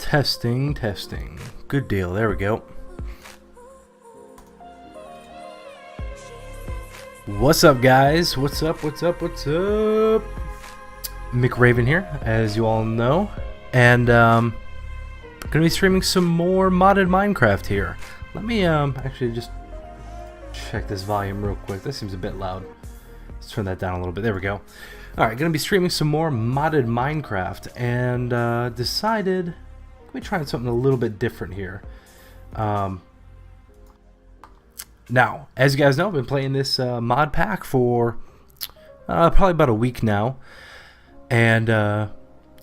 Testing, testing. Good deal. There we go. What's up, guys? What's up? What's up? What's up? McRaven here, as you all know, and gonna be streaming some more modded Minecraft here. Let me actually just check this volume real quick. This seems a bit loud. Let's turn that down a little bit. There we go. Alright, gonna be streaming some more modded Minecraft, and decided let me try something a little bit different here. Now, as you guys know, I've been playing this mod pack for probably about a week now, and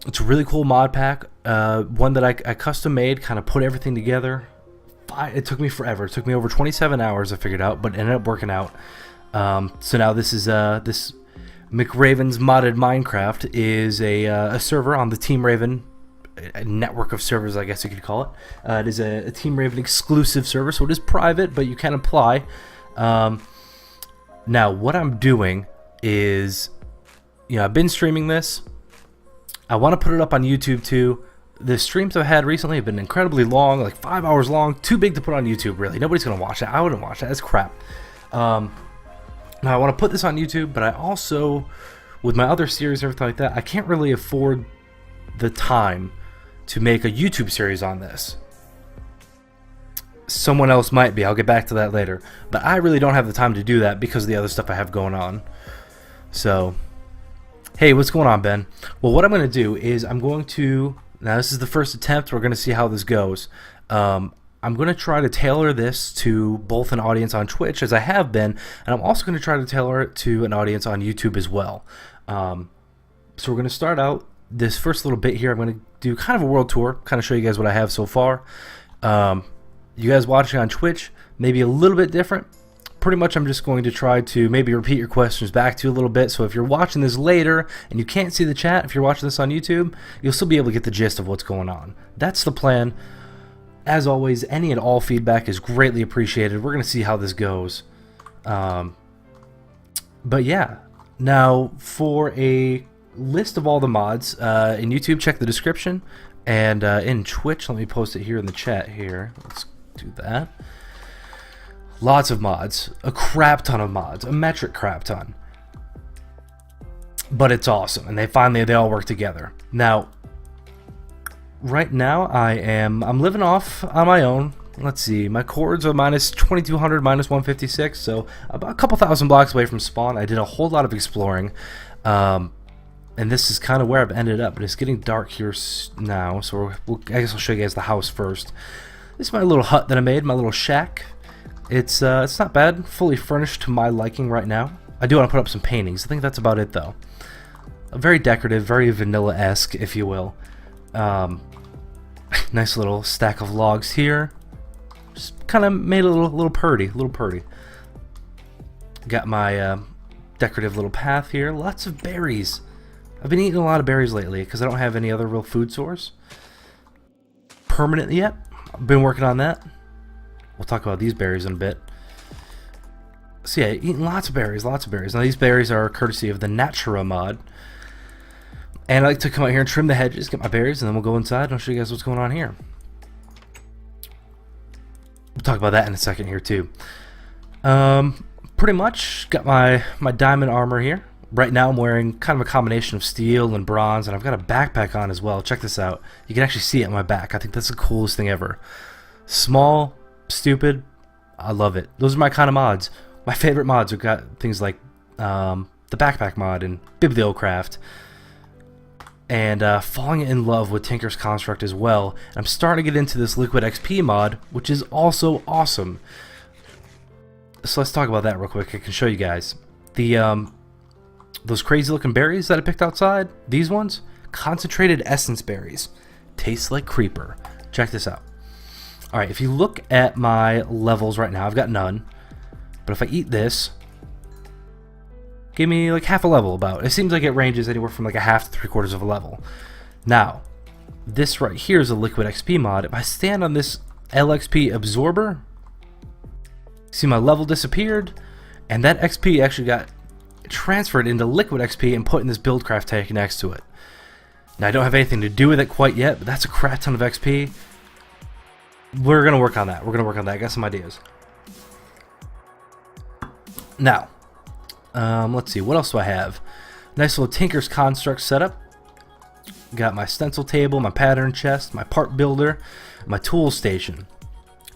it's a really cool mod pack, one that I custom made, kind of put everything together. It took me forever. It took me over 27 hours to figure it out, but it ended up working out. So now this is this McRaven's modded Minecraft is a server on the Team Raven network of servers, I guess you could call it. It is a Team Raven exclusive server, so it is private, but you can apply. Now, what I'm doing is, I've been streaming this. I want to put it up on YouTube too. The streams I've had recently have been incredibly long, like 5 hours long. Too big to put on YouTube, really. Nobody's gonna watch that. I wouldn't watch that. It's crap. Now I want to put this on YouTube, but I also, with my other series and everything like that, I can't really afford the time to make a YouTube series on this. Someone else might be. I'll get back to that later. But I really don't have the time to do that because of the other stuff I have going on. So, hey, what's going on, Ben? Well, what I'm going to do is I'm going to, now this is the first attempt. We're going to see how this goes. I'm going to try to tailor this to both an audience on Twitch, as I have been, and I'm also going to try to tailor it to an audience on YouTube as well. So we're going to start out this first little bit here. I'm going to do kind of a world tour, kind of show you guys what I have so far. You guys watching on Twitch, maybe a little bit different. Pretty much I'm just going to try to maybe repeat your questions back to you a little bit. So if you're watching this later and you can't see the chat, if you're watching this on YouTube, you'll still be able to get the gist of what's going on. That's the plan. As always, any and all feedback is greatly appreciated. We're going to see how this goes. But yeah, now for a list of all the mods, in YouTube, check the description. And in Twitch, let me post it here in the chat here. Let's do that. Lots of mods. A crap ton of mods. A metric crap ton. But it's awesome. And they all work together. Now, right now, I'm living off on my own. Let's see, my cords are minus 2200, minus 156, so about a couple thousand blocks away from spawn. I did a whole lot of exploring, and this is kind of where I've ended up. But it's getting dark here now, so I guess I'll show you guys the house first. This is my little hut that I made, my little shack. It's not bad, fully furnished to my liking right now. I do want to put up some paintings. I think that's about it though. Very decorative, very vanilla-esque, if you will. Nice little stack of logs here. Just kind of made a little purdy, Got my decorative little path here. Lots of berries. I've been eating a lot of berries lately because I don't have any other real food source permanent yet. I've been working on that. We'll talk about these berries in a bit. So yeah, eating lots of berries. Now these berries are courtesy of the Natura mod. And I like to come out here and trim the hedges, get my berries, and then we'll go inside and I'll show you guys what's going on here. We'll talk about that in a second here too. Pretty much got my diamond armor here. Right now I'm wearing kind of a combination of steel and bronze, and I've got a backpack on as well. Check this out. You can actually see it on my back. I think that's the coolest thing ever. Small, stupid, I love it. Those are my kind of mods. My favorite mods have got things like the backpack mod and Bibliocraft. And falling in love with Tinker's Construct as well. And I'm starting to get into this Liquid XP mod, which is also awesome. So let's talk about that real quick. I can show you guys. Those crazy looking berries that I picked outside, these ones, concentrated essence berries. Tastes like creeper. Check this out. Alright, if you look at my levels right now, I've got none. But if I eat this, give me like half a level about. It seems like it ranges anywhere from like a half to 3/4 of a level. Now, this right here is a Liquid XP mod. If I stand on this LXP absorber, see my level disappeared, and that XP actually got transferred into Liquid XP and put in this Buildcraft tank next to it. Now I don't have anything to do with it quite yet, but that's a crap ton of XP. We're going to work on that. I got some ideas. Now, let's see. What else do I have? Nice little Tinker's Construct setup. Got my stencil table, my pattern chest, my part builder, my tool station.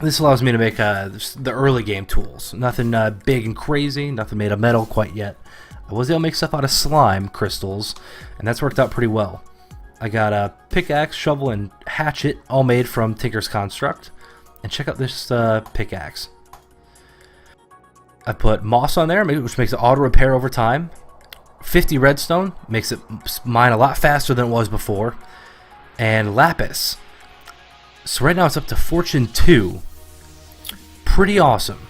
This allows me to make the early game tools. Nothing big and crazy, nothing made of metal quite yet. I was able to make stuff out of slime crystals, and that's worked out pretty well. I got a pickaxe, shovel, and hatchet, all made from Tinker's Construct. And check out this pickaxe. I put moss on there, which makes it auto repair over time. 50 redstone makes it mine a lot faster than it was before. And lapis. So right now it's up to Fortune 2. Pretty awesome.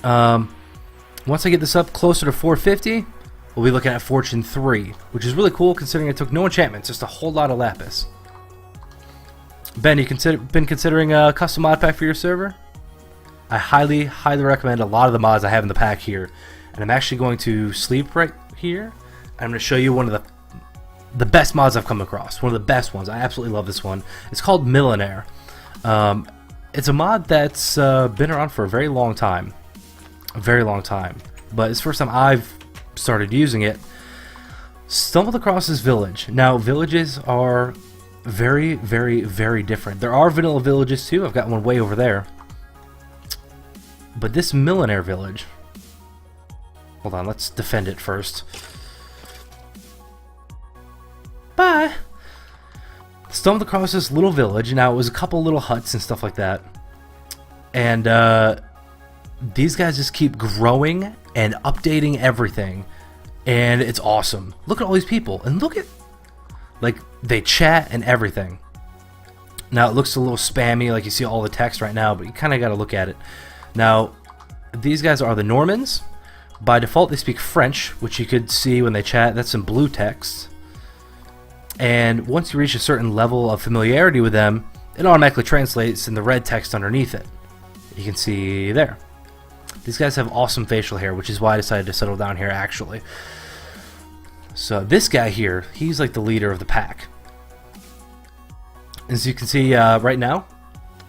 Once I get this up closer to 450, we'll be looking at Fortune 3, which is really cool considering I took no enchantments, just a whole lot of lapis. Ben, you been considering a custom mod pack for your server? I highly recommend a lot of the mods I have in the pack here. And I'm actually going to sleep right here. I'm going to show you one of the best mods I've come across. One of the best ones. I absolutely love this one. It's called Millionaire. It's a mod that's been around for a very long time. A very long time. But it's the first time I've started using it. Stumbled across this village. Now, villages are very, very different. There are vanilla villages too. I've got one way over there. But this Millionaire village... Hold on, let's defend it first. Bye! Stumbled across this little village. Now, it was a couple little huts and stuff like that. And these guys just keep growing and updating everything. And it's awesome. Look at all these people. And look at... Like, they chat and everything. Now, it looks a little spammy, like you see all the text right now, but you kind of got to look at it. Now, these guys are the Normans. By default, they speak French, which you could see when they chat. That's some blue text. And once you reach a certain level of familiarity with them, it automatically translates in the red text underneath it. You can see there. These guys have awesome facial hair, which is why I decided to settle down here, actually. So this guy here, he's like the leader of the pack. As you can see right now,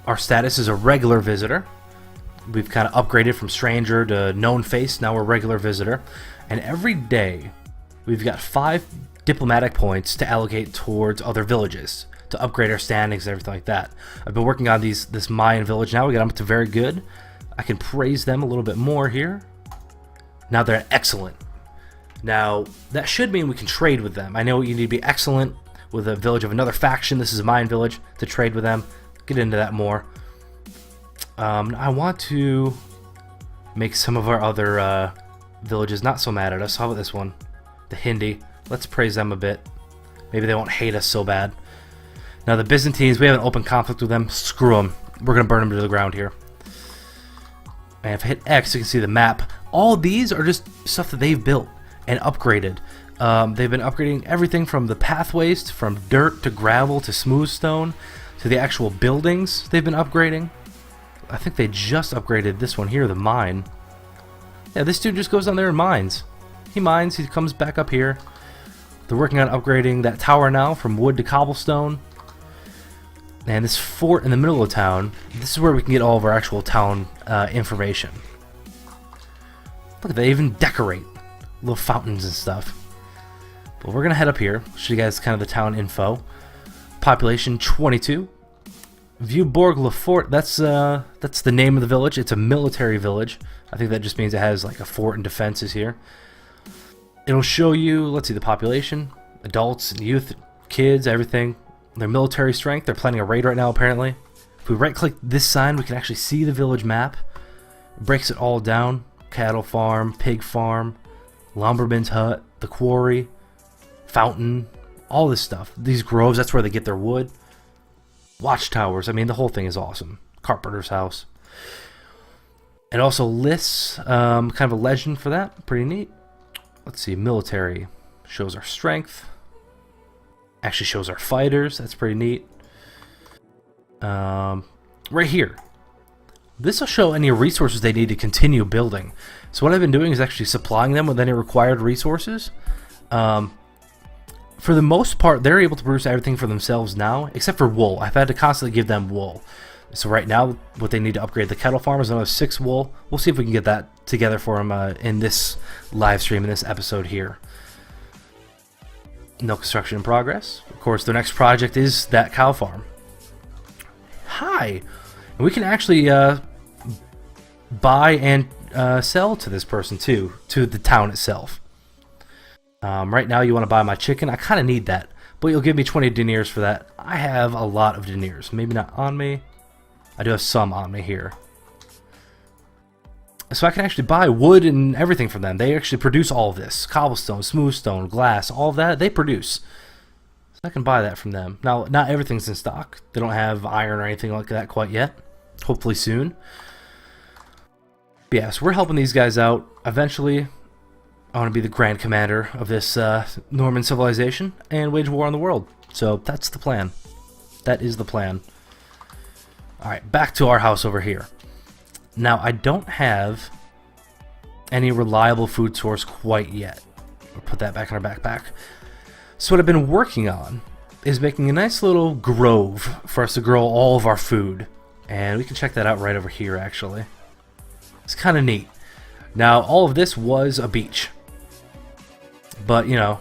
our status is a regular visitor. We've kind of upgraded from stranger to known face. Now we're regular visitor. And every day, we've got 5 diplomatic points to allocate towards other villages to upgrade our standings and everything like that. I've been working on this Mayan village now. We got them up to very good. I can praise them a little bit more here. Now they're excellent. Now, that should mean we can trade with them. I know you need to be excellent with a village of another faction. This is a Mayan village to trade with them. Get into that more. I want to make some of our other villages not so mad at us. How about this one? The Hindi. Let's praise them a bit. Maybe they won't hate us so bad. Now the Byzantines, we have an open conflict with them. Screw them. We're going to burn them to the ground here. And if I hit X, you can see the map. All these are just stuff that they've built and upgraded. They've been upgrading everything from the pathways, from dirt to gravel to smooth stone, to the actual buildings they've been upgrading. I think they just upgraded this one here, the mine. Yeah, this dude just goes down there and mines. He mines, he comes back up here. They're working on upgrading that tower now from wood to cobblestone. And this fort in the middle of town, this is where we can get all of our actual town information. Look at that, they even decorate little fountains and stuff. But we're gonna head up here, show you guys kind of the town info. Population 22. Vieux-Bourg Le Fort, that's the name of the village. It's a military village. I think that just means it has like a fort and defenses here. It'll show you, let's see, the population, adults, youth, kids, everything. Their military strength. They're planning a raid right now, apparently. If we right-click this sign, we can actually see the village map. It breaks it all down. Cattle farm, pig farm, lumberman's hut, the quarry, fountain, all this stuff. These groves, that's where they get their wood. Watchtowers, I mean, the whole thing is awesome. Carpenter's house. It also lists kind of a legend for that. Pretty neat. Let's see, military shows our strength. Actually shows our fighters. That's pretty neat. Right here. This will show any resources they need to continue building. So what I've been doing is actually supplying them with any required resources. for the most part, they're able to produce everything for themselves now, except for wool. I've had to constantly give them wool. So right now, what they need to upgrade the cattle farm is another 6 wool. We'll see if we can get that together for them in this live stream, in this episode here. No construction in progress. Of course, their next project is that cow farm. Hi! And we can actually buy and sell to this person too, to the town itself. Right now you want to buy my chicken. I kind of need that, but you'll give me 20 deniers for that. I have a lot of deniers. Maybe not on me. I do have some on me here. So I can actually buy wood and everything from them. They actually produce all of this. Cobblestone, smooth stone, glass, all of that, they produce. So I can buy that from them. Now, not everything's in stock. They don't have iron or anything like that quite yet. Hopefully soon. But yeah, so we're helping these guys out. Eventually, I want to be the Grand Commander of this Norman civilization and wage war on the world. So that's the plan. That is the plan. Alright, back to our house over here. Now, I don't have any reliable food source quite yet. We'll put that back in our backpack. So what I've been working on is making a nice little grove for us to grow all of our food. And we can check that out right over here, actually. It's kind of neat. Now, all of this was a beach. But, you know,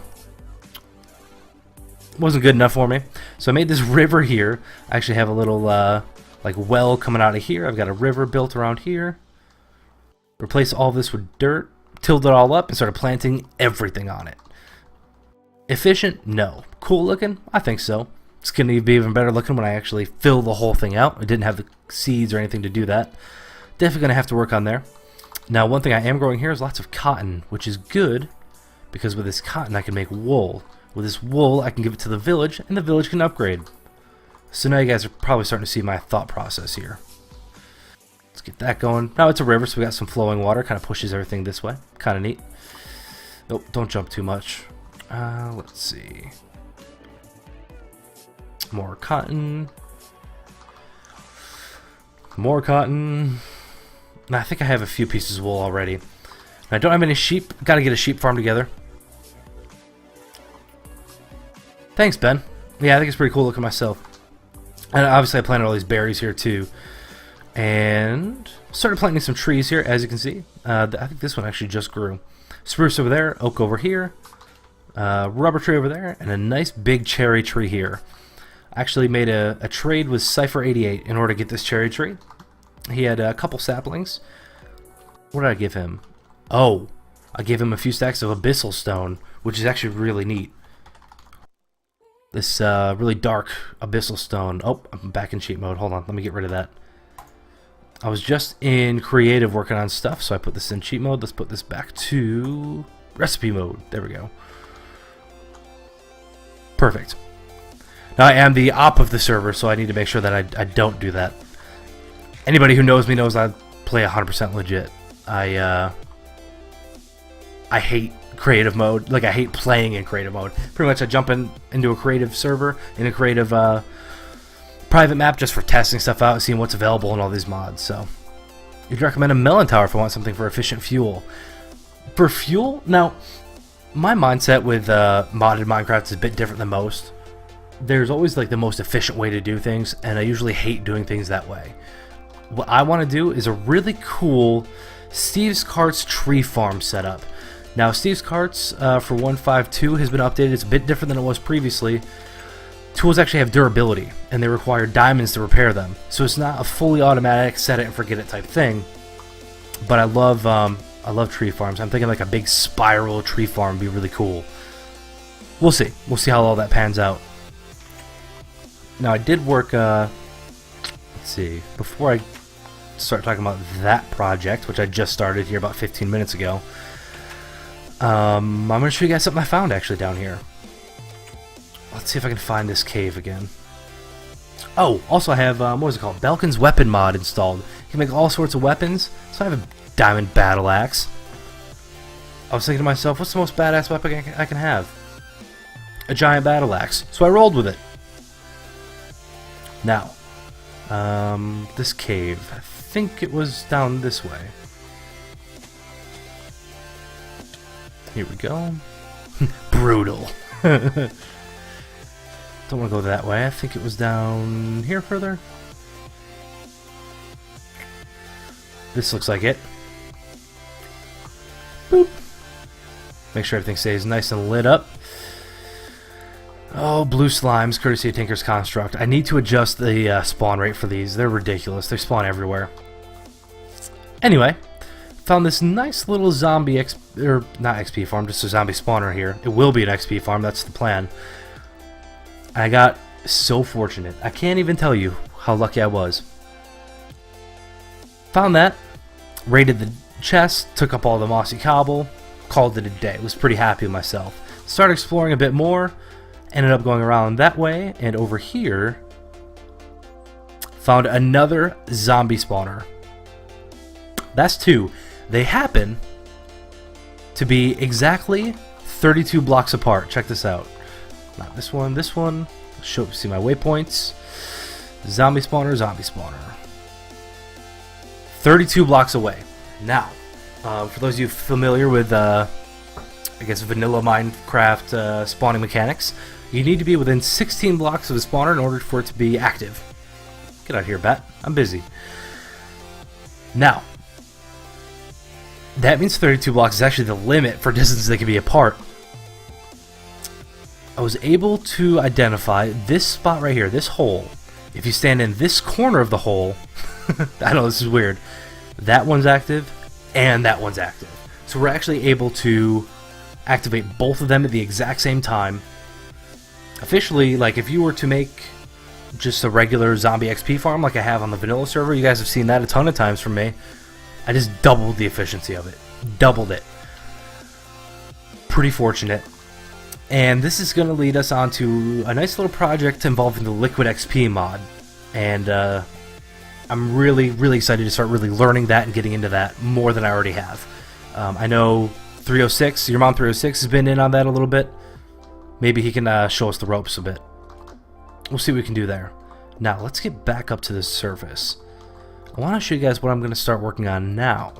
wasn't good enough for me. So I made this river here. I actually have a little, like, well coming out of here. I've got a river built around here. Replace all this with dirt. Tilled it all up and started planting everything on it. Efficient? No. Cool looking? I think so. It's going to be even better looking when I actually fill the whole thing out. I didn't have the seeds or anything to do that. Definitely going to have to work on there. Now, one thing I am growing here is lots of cotton, which is good. Because with this cotton I can make wool. With this wool I can give it to the village, and the village can upgrade. So now you guys are probably starting to see my thought process here. Let's get that going. Now it's a river, so we got some flowing water. Kind of pushes everything this way. Kind of neat. Nope, don't jump too much. Let's see. More cotton. More cotton. Now, I think I have a few pieces of wool already. I don't have any sheep. Got to get a sheep farm together. Thanks, Ben. Yeah, I think it's pretty cool looking myself. And obviously I planted all these berries here too. And started planting some trees here, as you can see. I think this one actually just grew. Spruce over there, oak over here, rubber tree over there, and a nice big cherry tree here. I actually made a trade with Cypher88 in order to get this cherry tree. He had a couple saplings. What did I give him? Oh, I gave him a few stacks of abyssal stone, which is actually really neat. This really dark abyssal stone. Oh, I'm back in cheat mode. Hold on, let me get rid of that. I was just in creative working on stuff, so I put this in cheat mode. Let's put this back to recipe mode. There we go. Perfect. Now I am the op of the server, so I need to make sure that I don't do that. Anybody who knows me knows I play 100% legit. I hate creative mode. Like, I hate playing in creative mode. Pretty much I jump into a creative server, in a creative private map just for testing stuff out and seeing what's available in all these mods. So you'd recommend a melon tower if I want something for efficient fuel. For fuel? Now, my mindset with modded Minecraft is a bit different than most. There's always like the most efficient way to do things, and I usually hate doing things that way. What I want to do is a really cool Steve's Carts tree farm setup. Now, Steve's Carts for 1.5.2 has been updated. It's a bit different than it was previously. Tools actually have durability, and they require diamonds to repair them. So it's not a fully automatic set it and forget it type thing. But I love tree farms. I'm thinking like a big spiral tree farm would be really cool. We'll see. We'll see how all that pans out. Now, I did work. Let's see. Before I start talking about that project, which I just started here about 15 minutes ago. I'm going to show you guys something I found actually down here. Let's see if I can find this cave again. Oh, also I have, what is it called? Belkin's weapon mod installed. You can make all sorts of weapons. So I have a diamond battle axe. I was thinking to myself, what's the most badass weapon I can have? A giant battle axe. So I rolled with it. Now, this cave, I think it was down this way. Here we go. Brutal. Don't want to go that way. I think it was down here further. This looks like it. Boop. Make sure everything stays nice and lit up. Oh, blue slimes, courtesy of Tinker's Construct. I need to adjust the spawn rate for these. They're ridiculous. They spawn everywhere. Anyway, found this nice little zombie not XP farm, just a zombie spawner here. It will be an XP farm. That's the plan. I got so fortunate. I can't even tell you how lucky I was. Found that, raided the chest, took up all the mossy cobble, called it a day. Was pretty happy with myself. Started exploring a bit more, ended up going around that way, and over here found another zombie spawner. That's two. They happen to be exactly 32 blocks apart. Check this out. Not this one, this one. See my waypoints. Zombie spawner, zombie spawner. 32 blocks away. Now, for those of you familiar with, I guess, vanilla Minecraft spawning mechanics, you need to be within 16 blocks of the spawner in order for it to be active. Get out of here, bat. I'm busy. Now, that means 32 blocks is actually the limit for distances they can be apart. I was able to identify this spot right here, this hole. If you stand in this corner of the hole, I know this is weird, that one's active and that one's active. So we're actually able to activate both of them at the exact same time. Officially, like if you were to make just a regular zombie XP farm like I have on the vanilla server, you guys have seen that a ton of times from me. I just doubled the efficiency of it. Doubled it. Pretty fortunate. And this is going to lead us on to a nice little project involving the Liquid XP mod. And I'm really, really excited to start really learning that and getting into that more than I already have. I know 306, your mom 306 has been in on that a little bit. Maybe he can show us the ropes a bit. We'll see what we can do there. Now, let's get back up to the surface. I want to show you guys what I'm going to start working on now.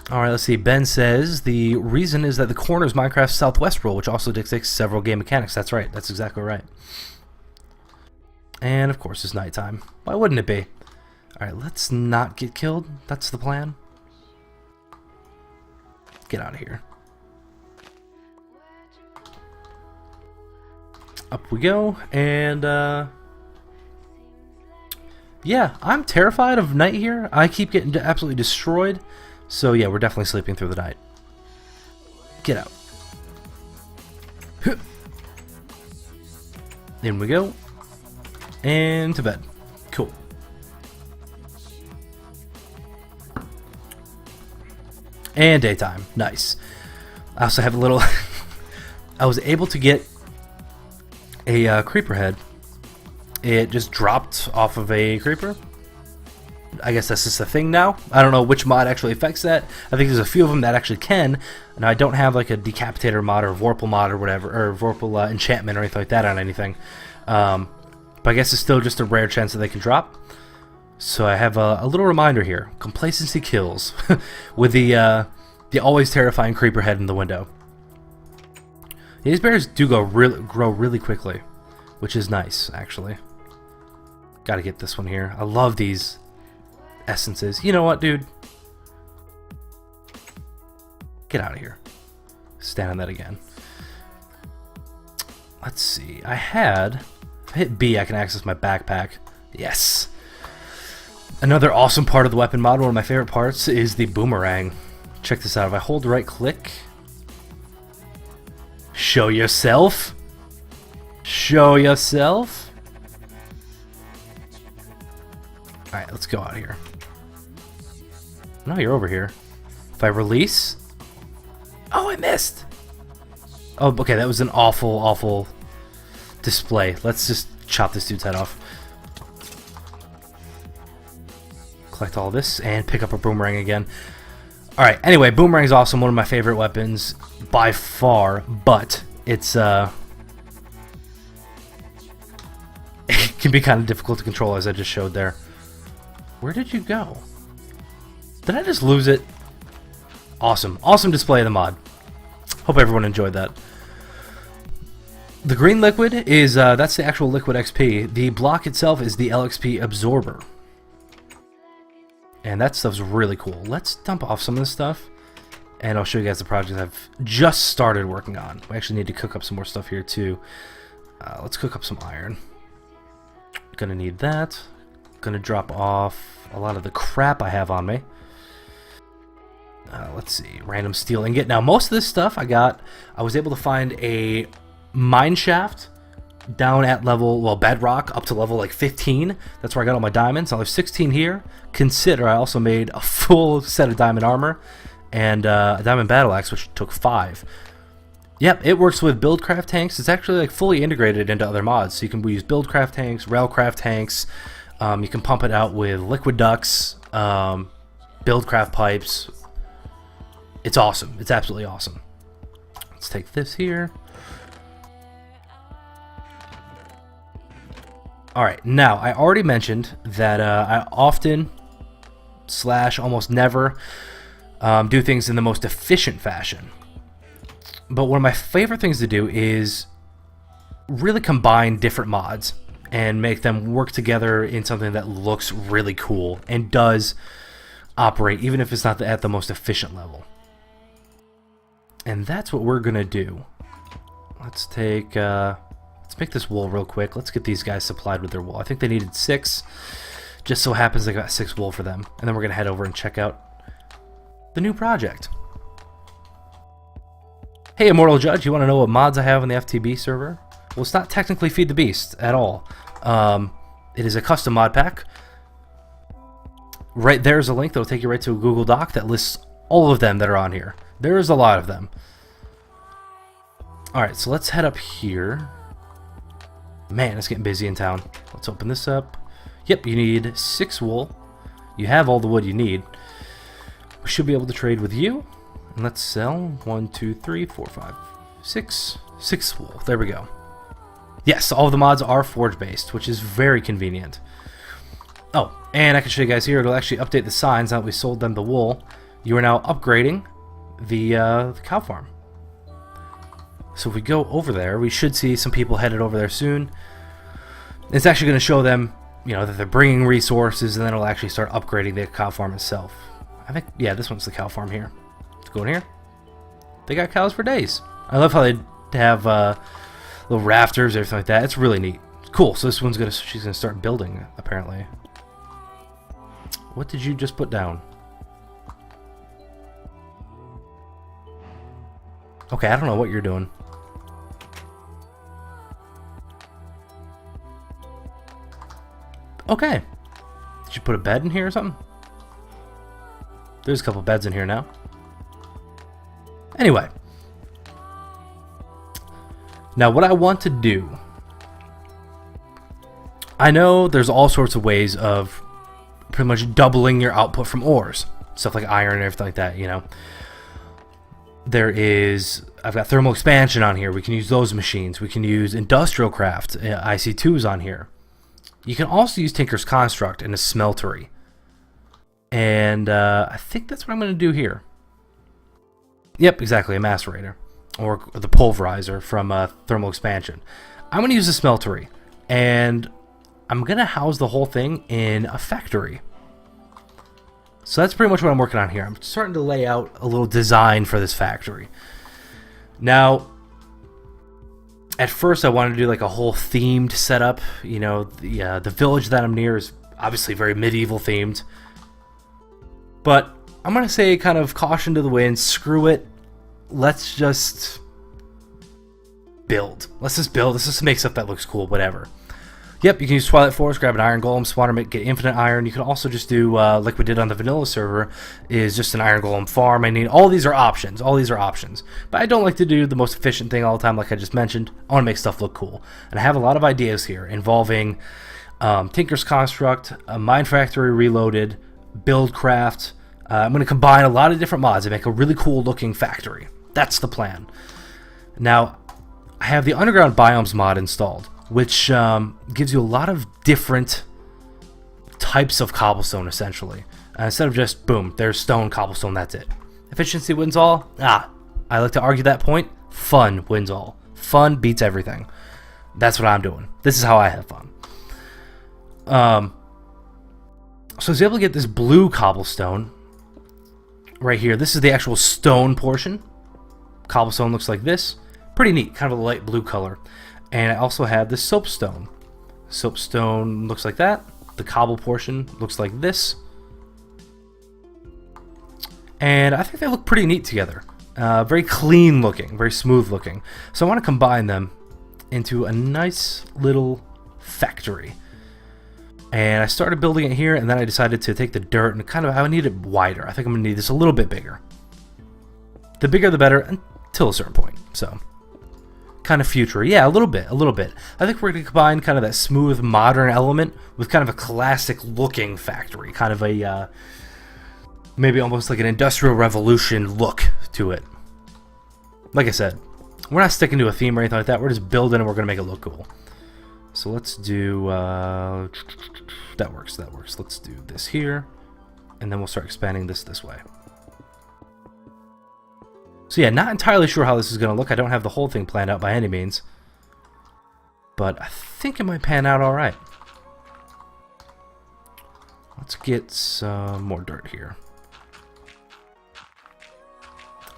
Alright, let's see. Ben says the reason is that the corner is Minecraft's Southwest rule, which also dictates several game mechanics. That's right. That's exactly right. And, of course, it's nighttime. Why wouldn't it be? Alright, let's not get killed. That's the plan. Get out of here. Up we go, and yeah, I'm terrified of night here. I keep getting absolutely destroyed. So yeah, we're definitely sleeping through the night. Get out. In we go. And to bed. Cool. And daytime. Nice. I also have a little... I was able to get a creeper head. It just dropped off of a creeper. I guess that's just a thing now. I don't know which mod actually affects that. I think there's a few of them that actually can. Now I don't have like a decapitator mod or Vorpal mod or whatever, or Vorpal enchantment or anything like that on anything. But I guess it's still just a rare chance that they can drop. So I have a little reminder here: complacency kills, with the always terrifying creeper head in the window. These bears do grow really quickly, which is nice, actually. Gotta get this one here. I love these essences. You know what, dude? Get out of here. Stand on that again. Let's see. If I hit B, I can access my backpack. Yes. Another awesome part of the weapon mod, one of my favorite parts, is the boomerang. Check this out. If I hold right click... Show yourself. Show yourself. Alright, let's go out of here. No, you're over here. If I release... Oh, I missed! Oh, okay, that was an awful, awful display. Let's just chop this dude's head off. Collect all this and pick up a boomerang again. Alright, anyway, boomerang's awesome, one of my favorite weapons by far, but it's it can be kind of difficult to control, as I just showed there. Where did you go? Did I just lose it? Awesome. Awesome display of the mod. Hope everyone enjoyed that. The green liquid is, that's the actual liquid XP. The block itself is the LXP absorber. And that stuff's really cool. Let's dump off some of this stuff, and I'll show you guys the project I've just started working on. We actually need to cook up some more stuff here too. Let's cook up some iron. Gonna need that. Gonna drop off a lot of the crap I have on me. Let's see, random steel ingot. Now most of this stuff I was able to find a mine shaft down at level, well, bedrock up to level like 15. That's where I got all my diamonds. Now there's 16 here. Consider I also made a full set of diamond armor and a diamond battle axe, which took 5. Yep, it works with buildcraft tanks. It's actually like fully integrated into other mods. So you can use buildcraft tanks, railcraft tanks. You can pump it out with liquid ducts, buildcraft pipes. It's awesome. It's absolutely awesome. Let's take this here. Alright, now, I already mentioned that I often / almost never do things in the most efficient fashion. But one of my favorite things to do is really combine different mods and make them work together in something that looks really cool and does operate, even if it's not at the most efficient level. And that's what we're going to do. Let's take... let's make this wool real quick. Let's get these guys supplied with their wool. I think they needed 6. Just so happens I got 6 wool for them. And then we're going to head over and check out the new project. Hey, Immortal Judge, you want to know what mods I have on the FTB server? Well, it's not technically Feed the Beast at all. It is a custom mod pack. Right there's a link that will take you right to a Google Doc that lists all of them that are on here. There is a lot of them. Alright, so let's head up here. Man, it's getting busy in town. Let's open this up. Yep, you need 6 wool. You have all the wood you need. We should be able to trade with you. And let's sell 1, 2, 3, 4, 5, 6. 6 wool. There we go. Yes, all of the mods are forge based, which is very convenient. Oh, and I can show you guys here. It'll actually update the signs now that we sold them the wool. You are now upgrading the cow farm. So if we go over there, we should see some people headed over there soon. It's actually going to show them, you know, that they're bringing resources, and then it'll actually start upgrading the cow farm itself. I think, yeah, this one's the cow farm here. Let's go in here. They got cows for days. I love how they have little rafters, everything like that. It's really neat. Cool. So this one's she's gonna start building apparently. What did you just put down? Okay, I don't know what you're doing. Okay. Did you put a bed in here or something? There's a couple beds in here now. Anyway. Now what I want to do... I know there's all sorts of ways of pretty much doubling your output from ores. Stuff like iron and everything like that, you know. There is... I've got thermal expansion on here. We can use those machines. We can use industrial craft. IC2s on here. You can also use Tinker's Construct in a smeltery. And I think that's what I'm going to do here. Yep, exactly, a macerator. Or the pulverizer from thermal expansion. I'm going to use a smeltery. And I'm going to house the whole thing in a factory. So that's pretty much what I'm working on here. I'm starting to lay out a little design for this factory. Now, at first I wanted to do like a whole themed setup. You know, the village that I'm near is obviously very medieval themed. But I'm going to say kind of caution to the wind, screw it. Let's just build. Let's just build. Let's just make stuff that looks cool, whatever. Yep, you can use Twilight Forest, grab an iron golem, spawner, get infinite iron. You can also just do, like we did on the vanilla server, is just an iron golem farm. I mean, all these are options. All these are options. But I don't like to do the most efficient thing all the time, like I just mentioned. I want to make stuff look cool. And I have a lot of ideas here involving Tinker's Construct, a Mine Factory Reloaded, Buildcraft. I'm going to combine a lot of different mods and make a really cool looking factory. That's the plan. Now, I have the Underground Biomes mod installed, which gives you a lot of different types of cobblestone, essentially. Instead of just, boom, there's stone, cobblestone, that's it. Efficiency wins all? Ah, I like to argue that point. Fun wins all. Fun beats everything. That's what I'm doing. This is how I have fun. So I was able to get this blue cobblestone right here. This is the actual stone portion. Cobblestone looks like this. Pretty neat, kind of a light blue color. And I also have the soapstone. Soapstone looks like that. The cobble portion looks like this. And I think they look pretty neat together. Very clean looking, very smooth looking. So I want to combine them into a nice little factory. And I started building it here, and then I decided to take the dirt and I need it wider. I think I'm going to need this a little bit bigger. The bigger the better until a certain point. So, kind of future. Yeah, a little bit. I think we're going to combine kind of that smooth, modern element with kind of a classic looking factory. Kind of a, maybe almost like an Industrial Revolution look to it. Like I said, we're not sticking to a theme or anything like that. We're just building and we're going to make it look cool. So let's do, that works. Let's do this here, and then we'll start expanding this way. So yeah, not entirely sure how this is going to look. I don't have the whole thing planned out by any means, but I think it might pan out all right. Let's get some more dirt here.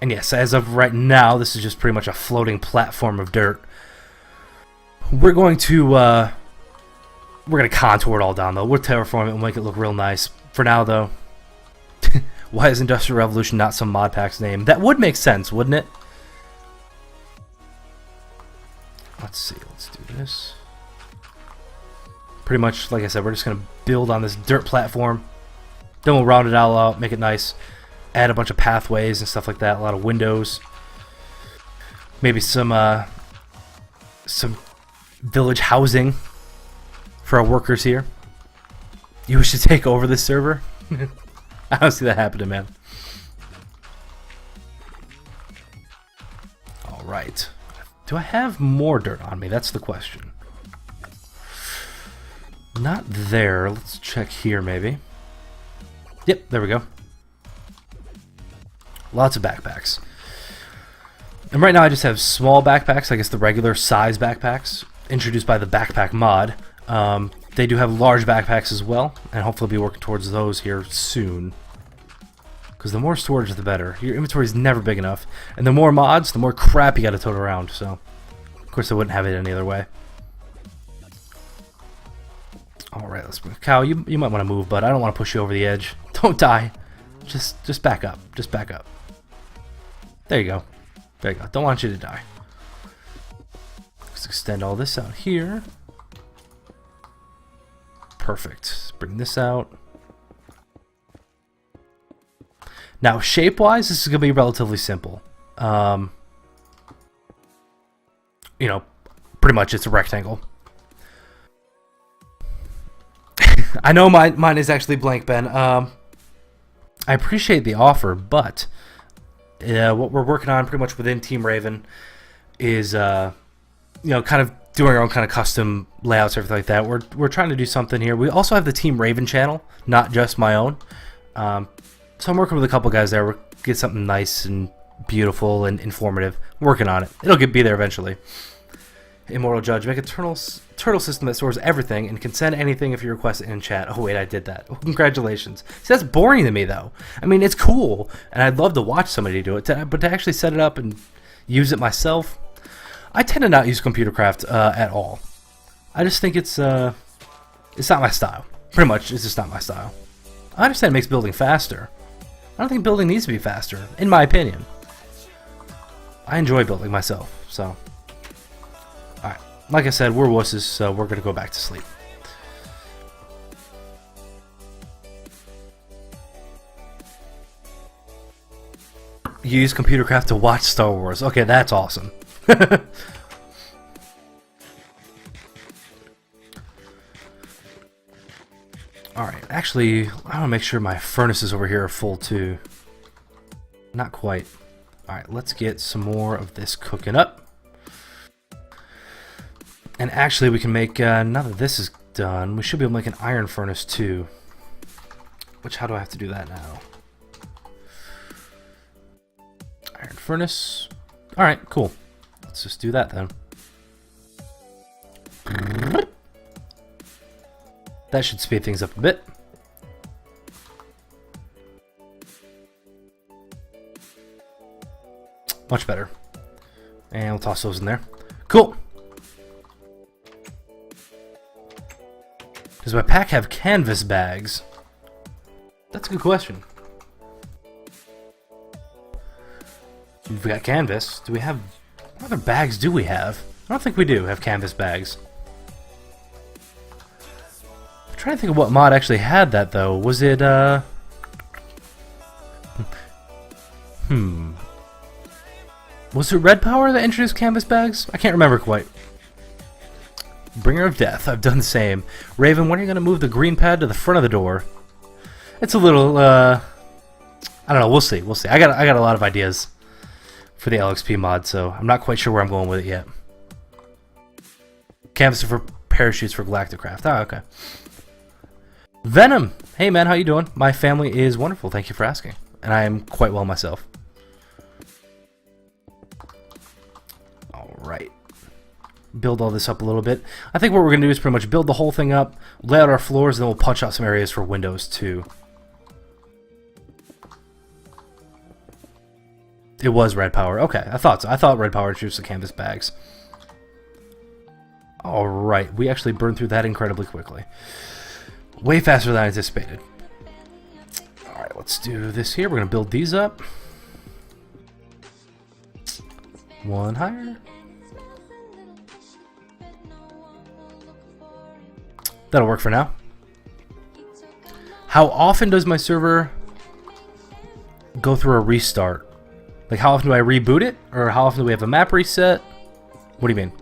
And yes, as of right now, this is just pretty much a floating platform of dirt. We're going to contour it all down, though. We'll terraform it and make it look real nice. For now, though, why is Industrial Revolution not some mod pack's name? That would make sense, wouldn't it? Let's see. Let's do this. Pretty much, like I said, we're just going to build on this dirt platform. Then we'll round it all out, make it nice. Add a bunch of pathways and stuff like that. A lot of windows. Maybe some village housing for our workers here. You wish to take over this server? I don't see that happening, man. Alright. Do I have more dirt on me? That's the question. Not there. Let's check here, maybe. Yep, there we go. Lots of backpacks. And right now I just have small backpacks, I guess the regular size backpacks, introduced by the backpack mod. They do have large backpacks as well, and hopefully I'll be working towards those here soon. Because the more storage, the better. Your inventory is never big enough. And the more mods, the more crap you gotta tote around. So, of course I wouldn't have it any other way. Alright, let's move. Cow, you might want to move, but I don't want to push you over the edge. Don't die. Just back up. Just back up. There you go. There you go. Don't want you to die. Let's extend all this out here. Perfect. Let's bring this out. Now, shape-wise, this is going to be relatively simple. You know, pretty much it's a rectangle. I know mine is actually blank, Ben. I appreciate the offer, but what we're working on pretty much within Team Raven is, you know, kind of doing our own kind of custom layouts, everything like that. We're trying to do something here. We also have the Team Raven channel, not just my own. So I'm working with a couple guys there. We'll get something nice and beautiful and informative. I'm working on it. It'll be there eventually. Immortal Judge, make a turtle system that stores everything and can send anything if you request it in chat. Oh wait, I did that. Oh, congratulations. See, that's boring to me though. I mean, it's cool, and I'd love to watch somebody do it, but to actually set it up and use it myself, I tend to not use computer craft at all. I just think it's not my style. Pretty much, it's just not my style. I understand it makes building faster. I don't think building needs to be faster, in my opinion. I enjoy building myself, so. Alright, like I said, we're wusses, so we're going to go back to sleep. You use computer craft to watch Star Wars. Okay, that's awesome. Alright, actually, I want to make sure my furnaces over here are full too. Not quite. Alright, let's get some more of this cooking up. And actually, we can make, now that this is done, we should be able to make an iron furnace too. Which, how do I have to do that now? furnace. Alright, cool. Let's just do that then. That should speed things up a bit. Much better. And we'll toss those in there. Cool. Does my pack have canvas bags? That's a good question. We've got canvas. Do we have... what other bags do we have? I don't think we do have canvas bags. I'm trying to think of what mod actually had that, though. Was it, Was it Red Power that introduced canvas bags? I can't remember quite. Bringer of Death. I've done the same. Raven, when are you going to move the green pad to the front of the door? It's a little, I don't know. We'll see. We'll see. I got a lot of ideas for the LXP mod, so I'm not quite sure where I'm going with it yet. Canvas for parachutes for Galacticraft. Oh, okay. Venom. Hey, man. How you doing? My family is wonderful. Thank you for asking. And I am quite well myself. Right. Build all this up a little bit. I think what we're going to do is pretty much build the whole thing up, lay out our floors, and then we'll punch out some areas for windows too. It was Red Power. Okay, I thought so. I thought Red Power introduced the canvas bags. Alright, we actually burned through that incredibly quickly. Way faster than I anticipated. Alright, let's do this here. We're going to build these up. One higher. That'll work for now. How often does my server go through a restart? Like, how often do I reboot it? Or how often do we have a map reset? What do you mean?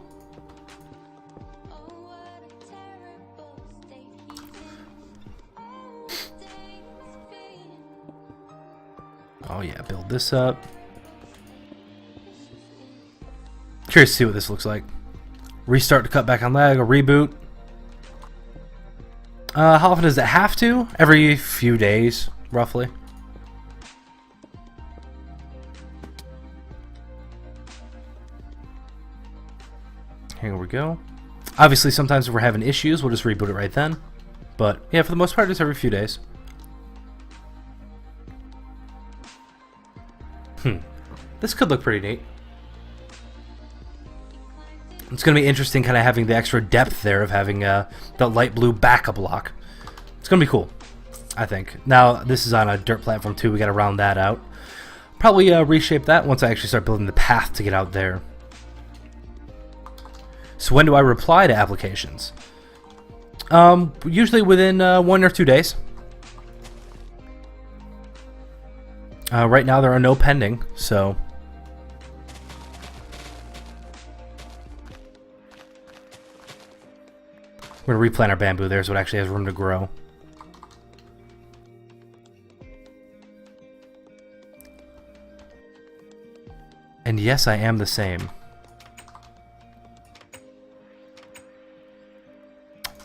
Oh yeah, build this up. Curious to see what this looks like. Restart to cut back on lag, a reboot. How often does it have to? Every few days, roughly. Here we go. Obviously, sometimes if we're having issues, we'll just reboot it right then. But, yeah, for the most part, it's every few days. This could look pretty neat. It's going to be interesting kind of having the extra depth there of having the light blue backup block. It's going to be cool, I think. Now, this is on a dirt platform too. We got to round that out. Probably reshape that once I actually start building the path to get out there. So when do I reply to applications? Usually within 1 or 2 days. Right now there are no pending, so... we're going to replant our bamboo there so it actually has room to grow. And yes, I am the same.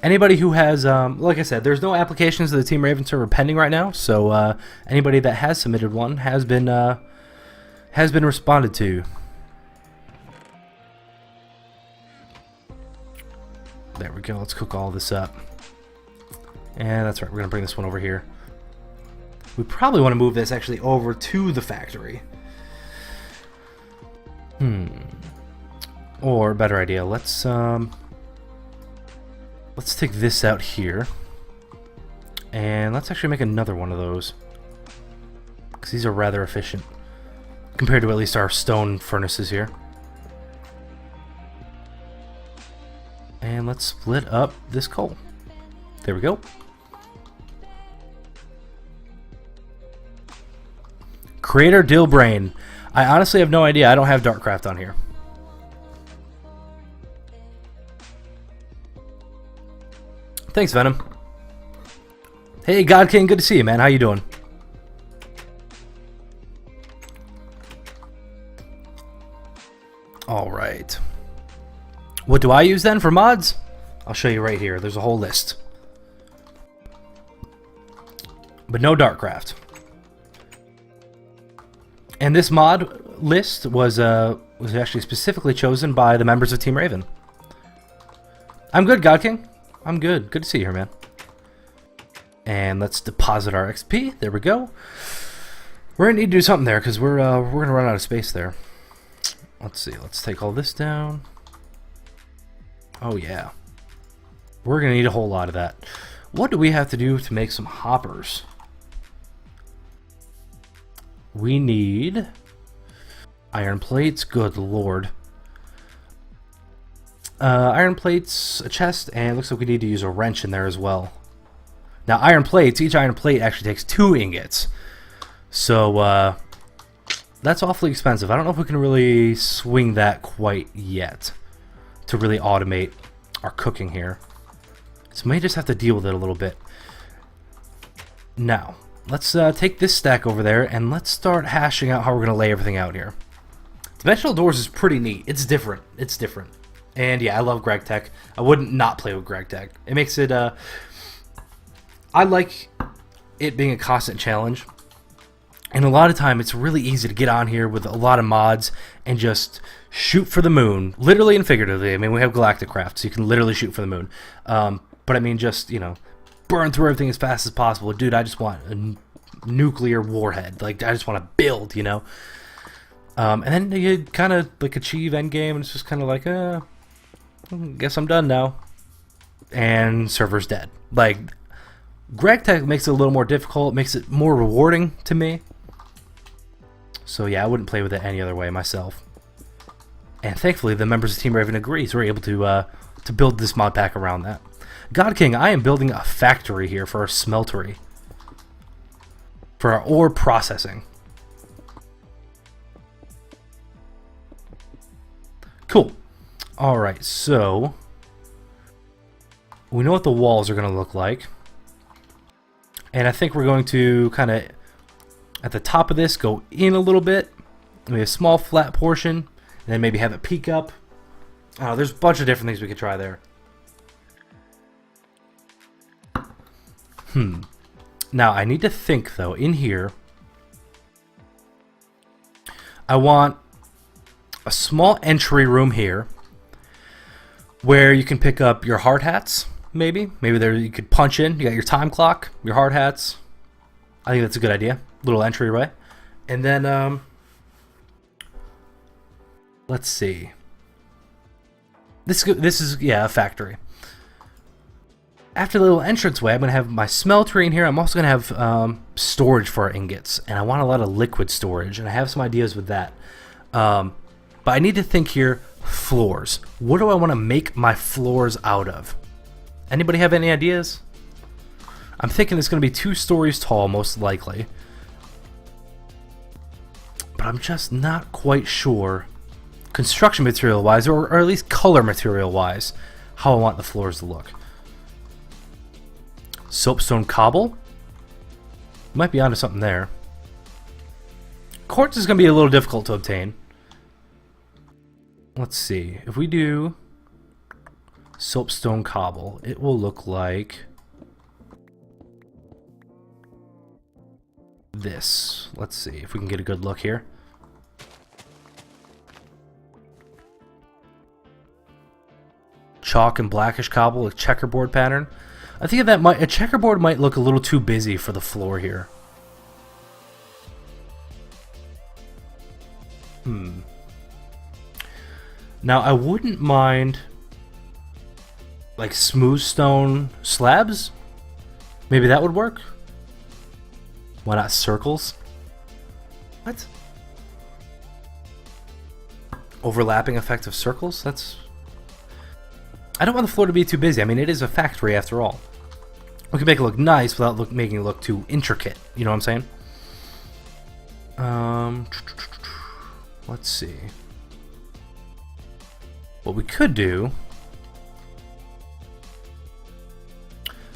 Anybody who has, like I said, there's no applications to the Team Raven server pending right now, so anybody that has submitted one has been responded to. There we go. Let's cook all this up. And that's right. We're going to bring this one over here. We probably want to move this actually over to the factory. Or, better idea, let's take this out here. And let's actually make another one of those. Because these are rather efficient. Compared to at least our stone furnaces here. And let's split up this coal. There we go. Creator Dillbrain. I honestly have no idea. I don't have Darkcraft on here. Thanks, Venom. Hey, God King. Good to see you, man. How you doing? All right. What do I use then for mods? I'll show you right here. There's a whole list. But no Darkcraft. And this mod, list was actually specifically chosen by the members of Team Raven. I'm good, God King. I'm good. Good to see you here, man. And let's deposit our XP. There we go. We're gonna need to do something there because we're gonna run out of space there. Let's see. Let's take all this down. Oh yeah. We're gonna need a whole lot of that. What do we have to do to make some hoppers? We need iron plates. Good lord. Iron plates, a chest, and it looks like we need to use a wrench in there as well. Now, iron plates, each iron plate actually takes 2 ingots. So, that's awfully expensive. I don't know if we can really swing that quite yet to really automate our cooking here. So, we may just have to deal with it a little bit. Now, let's take this stack over there and let's start hashing out how we're going to lay everything out here. Dimensional doors is pretty neat. It's different. It's different. And yeah, I love Greg Tech. I wouldn't not play with Greg Tech. It makes it, I like it being a constant challenge. And a lot of time, it's really easy to get on here with a lot of mods and just shoot for the moon. Literally and figuratively. I mean, we have Galactic Craft, so you can literally shoot for the moon. But I mean, just, you know, burn through everything as fast as possible. Dude, I just want a nuclear warhead. Like, I just want to build, you know? And then you kind of, like, achieve endgame, and it's just kind of like, guess I'm done now. And server's dead. Like, Greg Tech makes it a little more difficult, makes it more rewarding to me. So yeah, I wouldn't play with it any other way myself. And thankfully, the members of Team Raven agree, so we're able to build this mod pack around that. God King, I am building a factory here for our smeltery. For our ore processing. Cool. Alright, so we know what the walls are going to look like. And I think we're going to kind of, at the top of this, go in a little bit. Maybe a small flat portion. And then maybe have it peak up. There's a bunch of different things we could try there. Now, I need to think, though, in here. I want a small entry room here where you can pick up your hard hats, maybe. Maybe there you could punch in. You got your time clock, your hard hats. I think that's a good idea. Little entryway. And then, let's see. This is, yeah, a factory. After the little entranceway, I'm going to have my smeltery in here. I'm also going to have storage for our ingots. And I want a lot of liquid storage. And I have some ideas with that. But I need to think here, floors. What do I want to make my floors out of? Anybody have any ideas? I'm thinking it's going to be 2 stories tall, most likely. But I'm just not quite sure, construction material-wise, or at least color material-wise, how I want the floors to look. Soapstone cobble? Might be onto something there. Quartz is going to be a little difficult to obtain. Let's see. If we do soapstone cobble, it will look like this. Let's see if we can get a good look here. Chalk and blackish cobble with checkerboard pattern. I think that a checkerboard might look a little too busy for the floor here. Now I wouldn't mind like smooth stone slabs. Maybe that would work. Why not circles? What? Overlapping effect of circles? That's... I don't want the floor to be too busy. I mean, it is a factory after all. We can make it look nice without making it look too intricate. You know what I'm saying? Let's see. What we could do...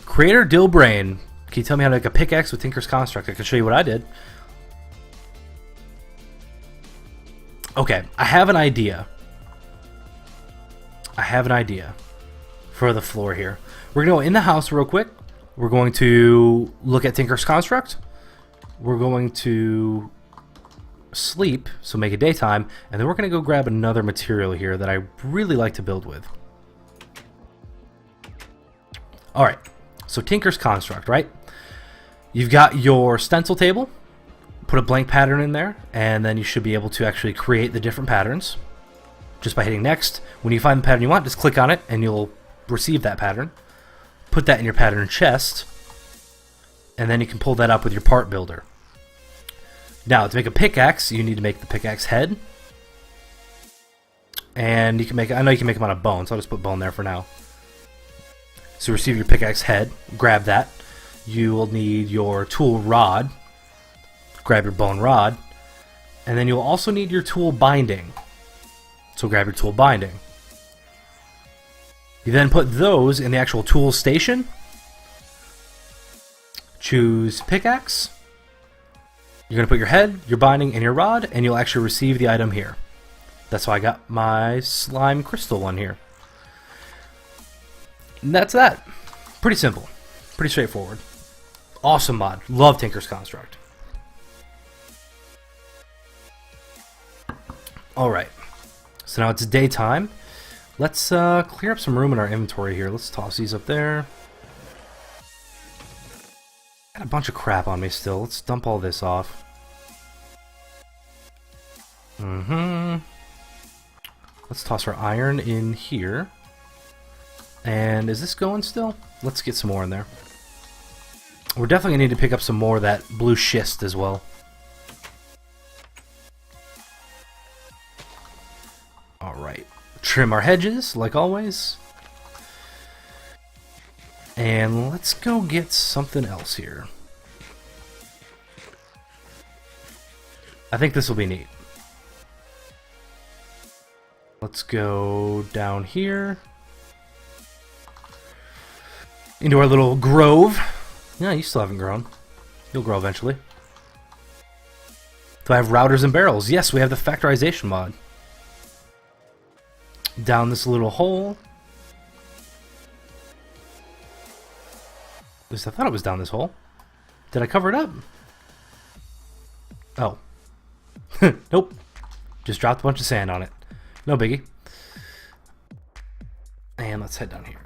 Creator Dillbrain. Can you tell me how to make a pickaxe with Tinker's Construct? I can show you what I did. Okay, I have an idea. I have an idea for the floor here. We're going to go in the house real quick. We're going to look at Tinker's Construct. We're going to sleep, so make it daytime, and then we're going to go grab another material here that I really like to build with. Alright, so Tinker's Construct, right? You've got your stencil table, put a blank pattern in there, and then you should be able to actually create the different patterns just by hitting next. When you find the pattern you want, just click on it and you'll receive that pattern. Put that in your pattern chest, and then you can pull that up with your part builder. Now, to make a pickaxe, you need to make the pickaxe head. And you can make, I know you can make them out of bone, so I'll just put bone there for now. So receive your pickaxe head, grab that. You will need your tool rod. Grab your bone rod. And then you'll also need your tool binding. So grab your tool binding. You then put those in the actual tool station. Choose pickaxe. You're going to put your head, your binding, and your rod, and you'll actually receive the item here. That's why I got my slime crystal one here. And that's that. Pretty simple. Pretty straightforward. Awesome mod. Love Tinker's Construct. Alright. So now it's daytime. Let's clear up some room in our inventory here. Let's toss these up there. Got a bunch of crap on me still. Let's dump all this off. Let's toss our iron in here. And is this going still? Let's get some more in there. We're definitely going to need to pick up some more of that blue schist as well. Alright. Trim our hedges, like always. And let's go get something else here. I think this will be neat. Let's go down here. Into our little grove. Yeah, you still haven't grown. You'll grow eventually. Do I have routers and barrels? Yes, we have the factorization mod. Down this little hole. At least I thought it was down this hole. Did I cover it up? Oh. Nope. Just dropped a bunch of sand on it. No biggie. And let's head down here.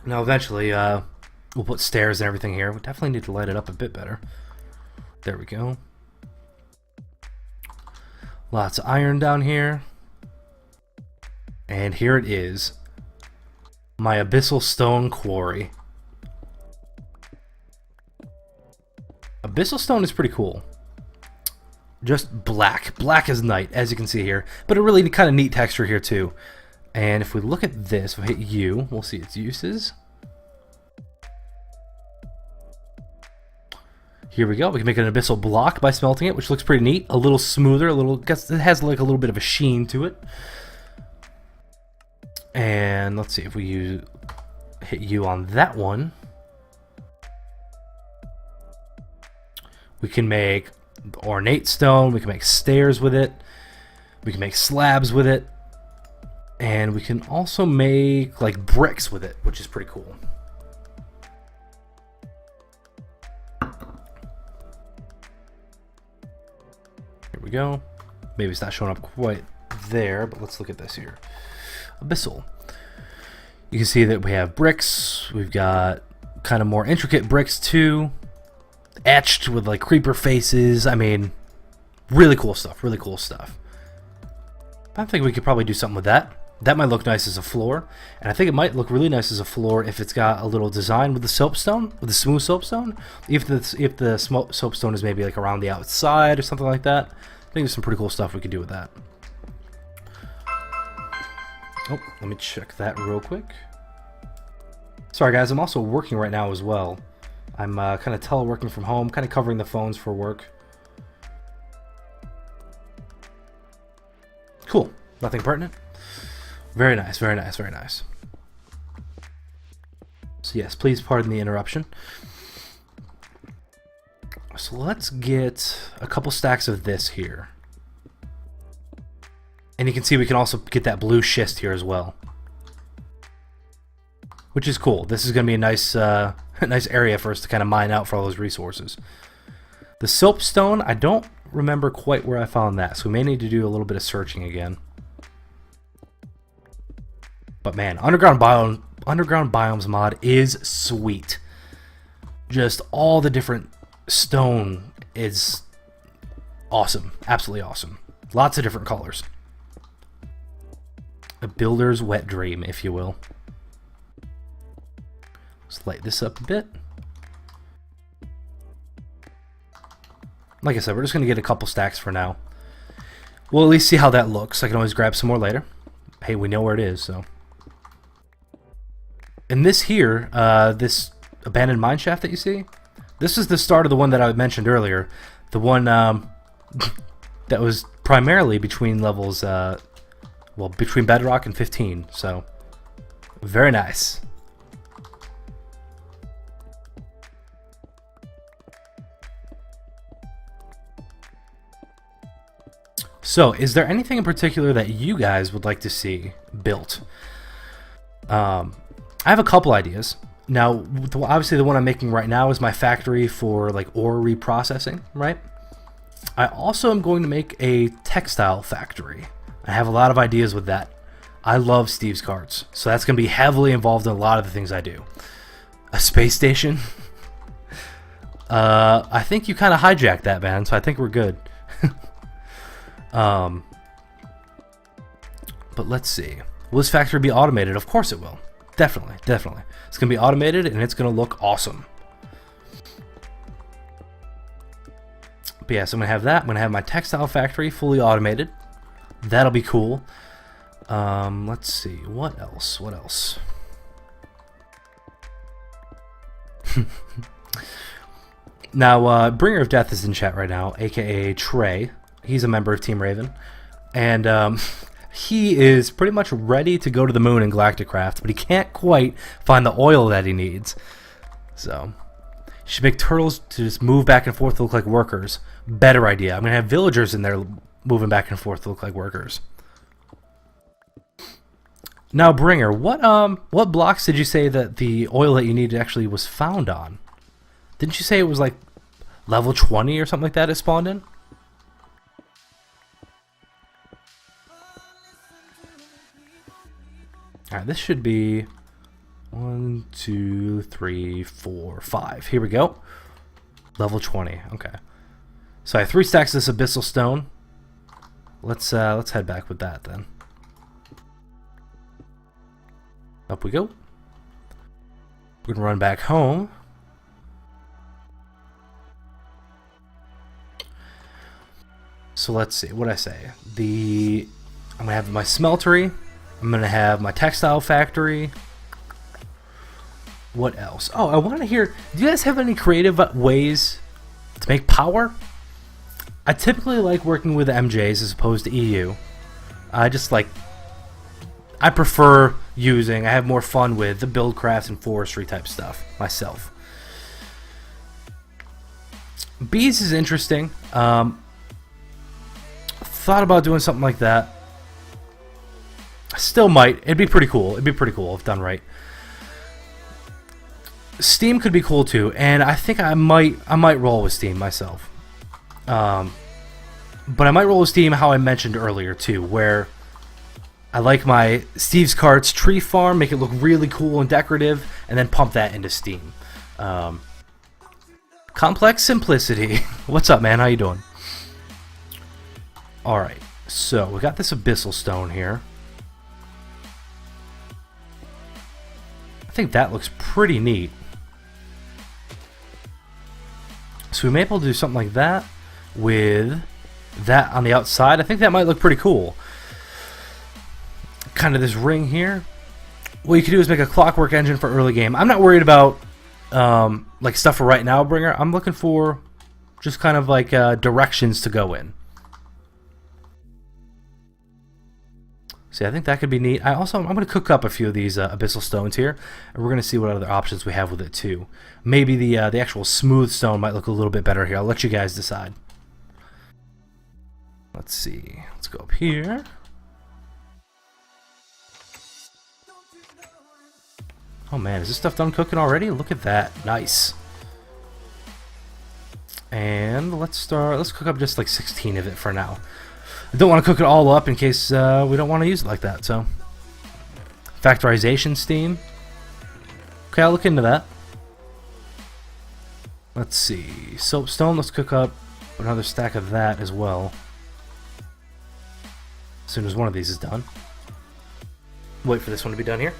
Now eventually, we'll put stairs and everything here. We definitely need to light it up a bit better. There we go. Lots of iron down here. And here it is. My abyssal stone quarry. Abyssal stone is pretty cool. Just black. Black as night, as you can see here. But a really kind of neat texture here too. And if we look at this, if we hit U, we'll see its uses. Here we go. We can make an abyssal block by smelting it, which looks pretty neat. A little smoother, it has like a little bit of a sheen to it. And let's see if we hit U on that one. We can make ornate stone. We can make stairs with it. We can make slabs with it. And we can also make like bricks with it, which is pretty cool. Here we go. Maybe it's not showing up quite there, but let's look at this here. Abyssal. You can see that we have bricks. We've got kind of more intricate bricks too. Etched with like creeper faces. I mean, really cool stuff. Really cool stuff. I think we could probably do something with that. That might look nice as a floor, and I think it might look really nice as a floor if it's got a little design with the soapstone, with the smooth soapstone. If the soapstone is maybe like around the outside or something like that. I think there's some pretty cool stuff we could do with that. Oh, let me check that real quick. Sorry guys, I'm also working right now as well. I'm kind of teleworking from home, kind of covering the phones for work. Cool. Nothing pertinent. Very nice, very nice, very nice. So yes, please pardon the interruption. So let's get a couple stacks of this here. And you can see we can also get that blue schist here as well. Which is cool. This is going to be a nice, nice area for us to kind of mine out for all those resources. The soapstone, I don't remember quite where I found that, so we may need to do a little bit of searching again. But man, underground biomes mod is sweet. Just all the different stone is awesome, absolutely awesome. Lots of different colors. A builder's wet dream, if you will. Let's light this up a bit. Like I said, we're just going to get a couple stacks for now. We'll at least see how that looks. I can always grab some more later. Hey, we know where it is, so. And this here, this abandoned mine shaft that you see, this is the start of the one that I mentioned earlier. The one that was primarily between levels, well, between Bedrock and 15, so very nice. So, is there anything in particular that you guys would like to see built? I have a couple ideas. Now, obviously the one I'm making right now is my factory for like ore reprocessing, right? I also am going to make a textile factory. I have a lot of ideas with that. I love Steve's carts, so that's going to be heavily involved in a lot of the things I do. A space station? I think you kind of hijacked that, man, so I think we're good. But let's see. Will this factory be automated? Of course it will. Definitely, definitely. It's going to be automated and it's going to look awesome. But yeah, so I'm going to have that. I'm going to have my textile factory fully automated. That'll be cool. Let's see. What else? What else? Now, Bringer of Death is in chat right now, aka Trey. He's a member of Team Raven. And he is pretty much ready to go to the moon in Galacticraft, but he can't quite find the oil that he needs. So, you should make turtles to just move back and forth to look like workers. Better idea. I'm going to have villagers in there moving back and forth to look like workers. Now, Bringer, what blocks did you say that the oil that you needed actually was found on? Didn't you say it was like level 20 or something like that it spawned in? Alright, this should be 1, 2, 3, 4, 5. Here we go. Level 20. Okay. So I have 3 stacks of this abyssal stone. Let's head back with that then. Up we go. We're gonna run back home. So let's see. What did I say? I'm gonna have my smeltery. I'm going to have my textile factory. What else? Oh, I want to hear, do you guys have any creative ways to make power? I typically like working with MJs as opposed to EU. I prefer I have more fun with the buildcraft and forestry type stuff myself. Bees is interesting. Thought about doing something like that. Still might. It'd be pretty cool. It'd be pretty cool if done right. Steam could be cool too, and I think I might roll with Steam myself. But I might roll with Steam how I mentioned earlier too, where I like my Steve's Carts tree farm, make it look really cool and decorative, and then pump that into Steam. Complex simplicity. What's up, man? How you doing? All right. So we got this abyssal stone here. I think that looks pretty neat. So we may be able to do something like that with that on the outside. I think that might look pretty cool. Kind of this ring here. What you could do is make a clockwork engine for early game. I'm not worried about like stuff for right now, Bringer. I'm looking for just kind of like directions to go in. See, I think that could be neat. I'm going to cook up a few of these abyssal stones here, and we're going to see what other options we have with it too. Maybe the actual smooth stone might look a little bit better here. I'll let you guys decide. Let's see. Let's go up here. Oh man, is this stuff done cooking already? Look at that. Nice. And let's cook up just like 16 of it for now. I don't want to cook it all up in case we don't want to use it like that. So, factorization steam. Okay, I'll look into that. Let's see. Soapstone, let's cook up another stack of that as well. As soon as one of these is done. Wait for this one to be done here.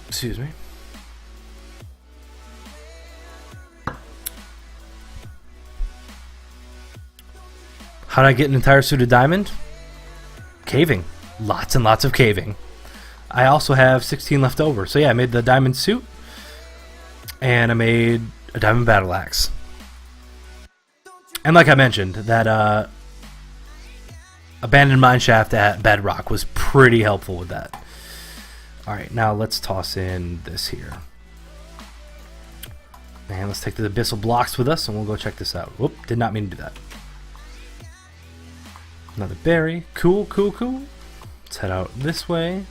Excuse me. How did I get an entire suit of diamond? Caving. Lots and lots of caving. I also have 16 left over. So yeah, I made the diamond suit. And I made a diamond battle axe. And like I mentioned, that abandoned mine shaft at Bedrock was pretty helpful with that. Alright, now let's toss in this here. And let's take the abyssal blocks with us and we'll go check this out. Whoop, did not mean to do that. Another berry. Cool, cool, cool. Let's head out this way.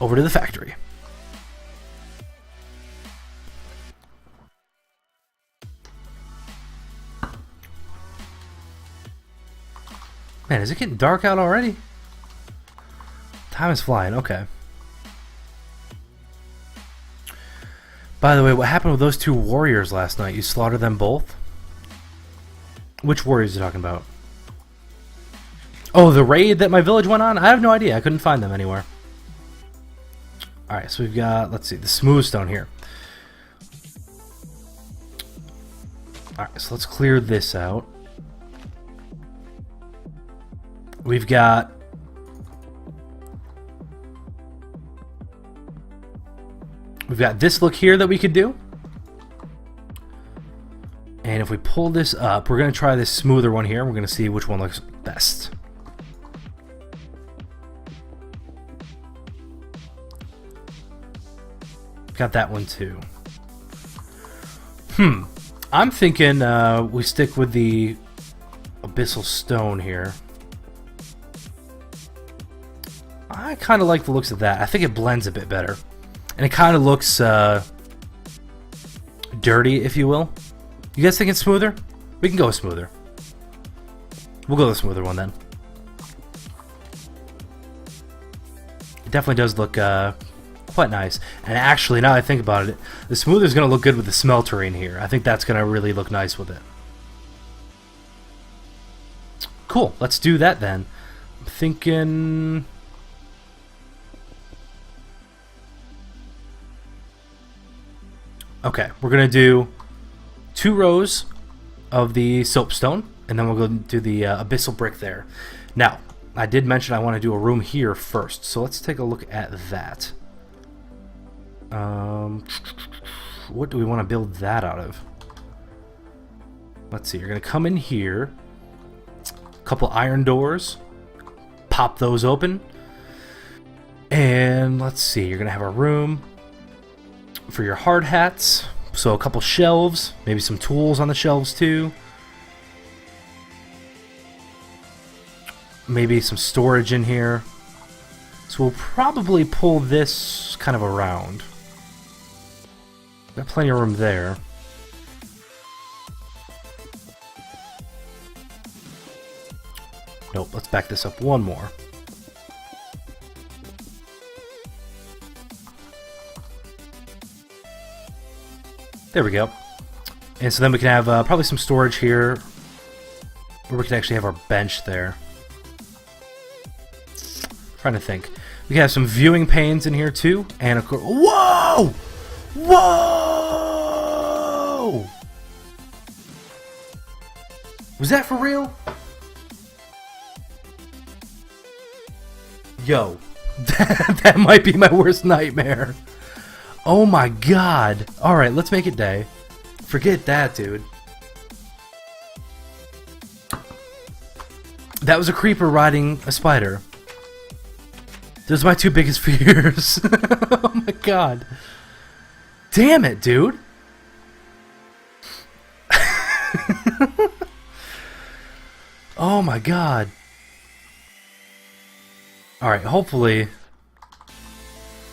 Over to the factory. Man, is it getting dark out already? Time is flying, okay. By the way, what happened with those two warriors last night? You slaughtered them both? Which warriors are you talking about? Oh, the raid that my village went on? I have no idea. I couldn't find them anywhere. Alright, so we've got, let's see, the smooth stone here. Alright, so let's clear this out. We've got this look here that we could do. And if we pull this up, we're going to try this smoother one here. We're going to see which one looks best. Got that one too. I'm thinking we stick with the abyssal stone here. I kind of like the looks of that. I think it blends a bit better. And it kind of looks dirty, if you will. You guys think it's smoother? We can go with smoother. We'll go with the smoother one then. It definitely does look quite nice. And actually, now that I think about it, the smoother is going to look good with the smelter in here. I think that's going to really look nice with it. Cool. Let's do that then. I'm thinking... Okay, we're going to do 2 rows of the soapstone, and then we'll go do the abyssal brick there. Now, I did mention I want to do a room here first, so let's take a look at that. What do we want to build that out of? Let's see, you're going to come in here, a couple iron doors, pop those open, and let's see, you're going to have a room for your hard hats, so a couple shelves, maybe some tools on the shelves too, maybe some storage in here. So we'll probably pull this kind of around. Got plenty of room there. Nope, let's back this up one more. There we go. And so then we can have probably some storage here, or we can actually have our bench there. Trying to think. We can have some viewing panes in here too, and of course, whoa! Whoa! Was that for real? Yo, that might be my worst nightmare. Oh my god. Alright, let's make it day. Forget that, dude. That was a creeper riding a spider. Those are my 2 biggest fears. Oh my god. Damn it, dude. Oh my god. Alright, hopefully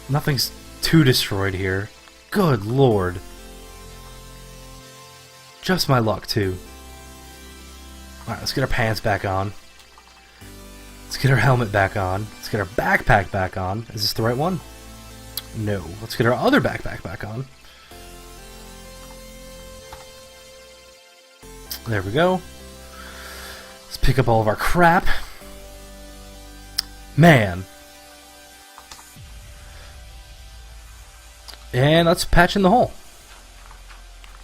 nothing's too destroyed here. Good lord. Just my luck, too. Alright, let's get our pants back on. Let's get our helmet back on. Let's get our backpack back on. Is this the right one? No. Let's get our other backpack back on. There we go. Let's pick up all of our crap. Man. And let's patch in the hole.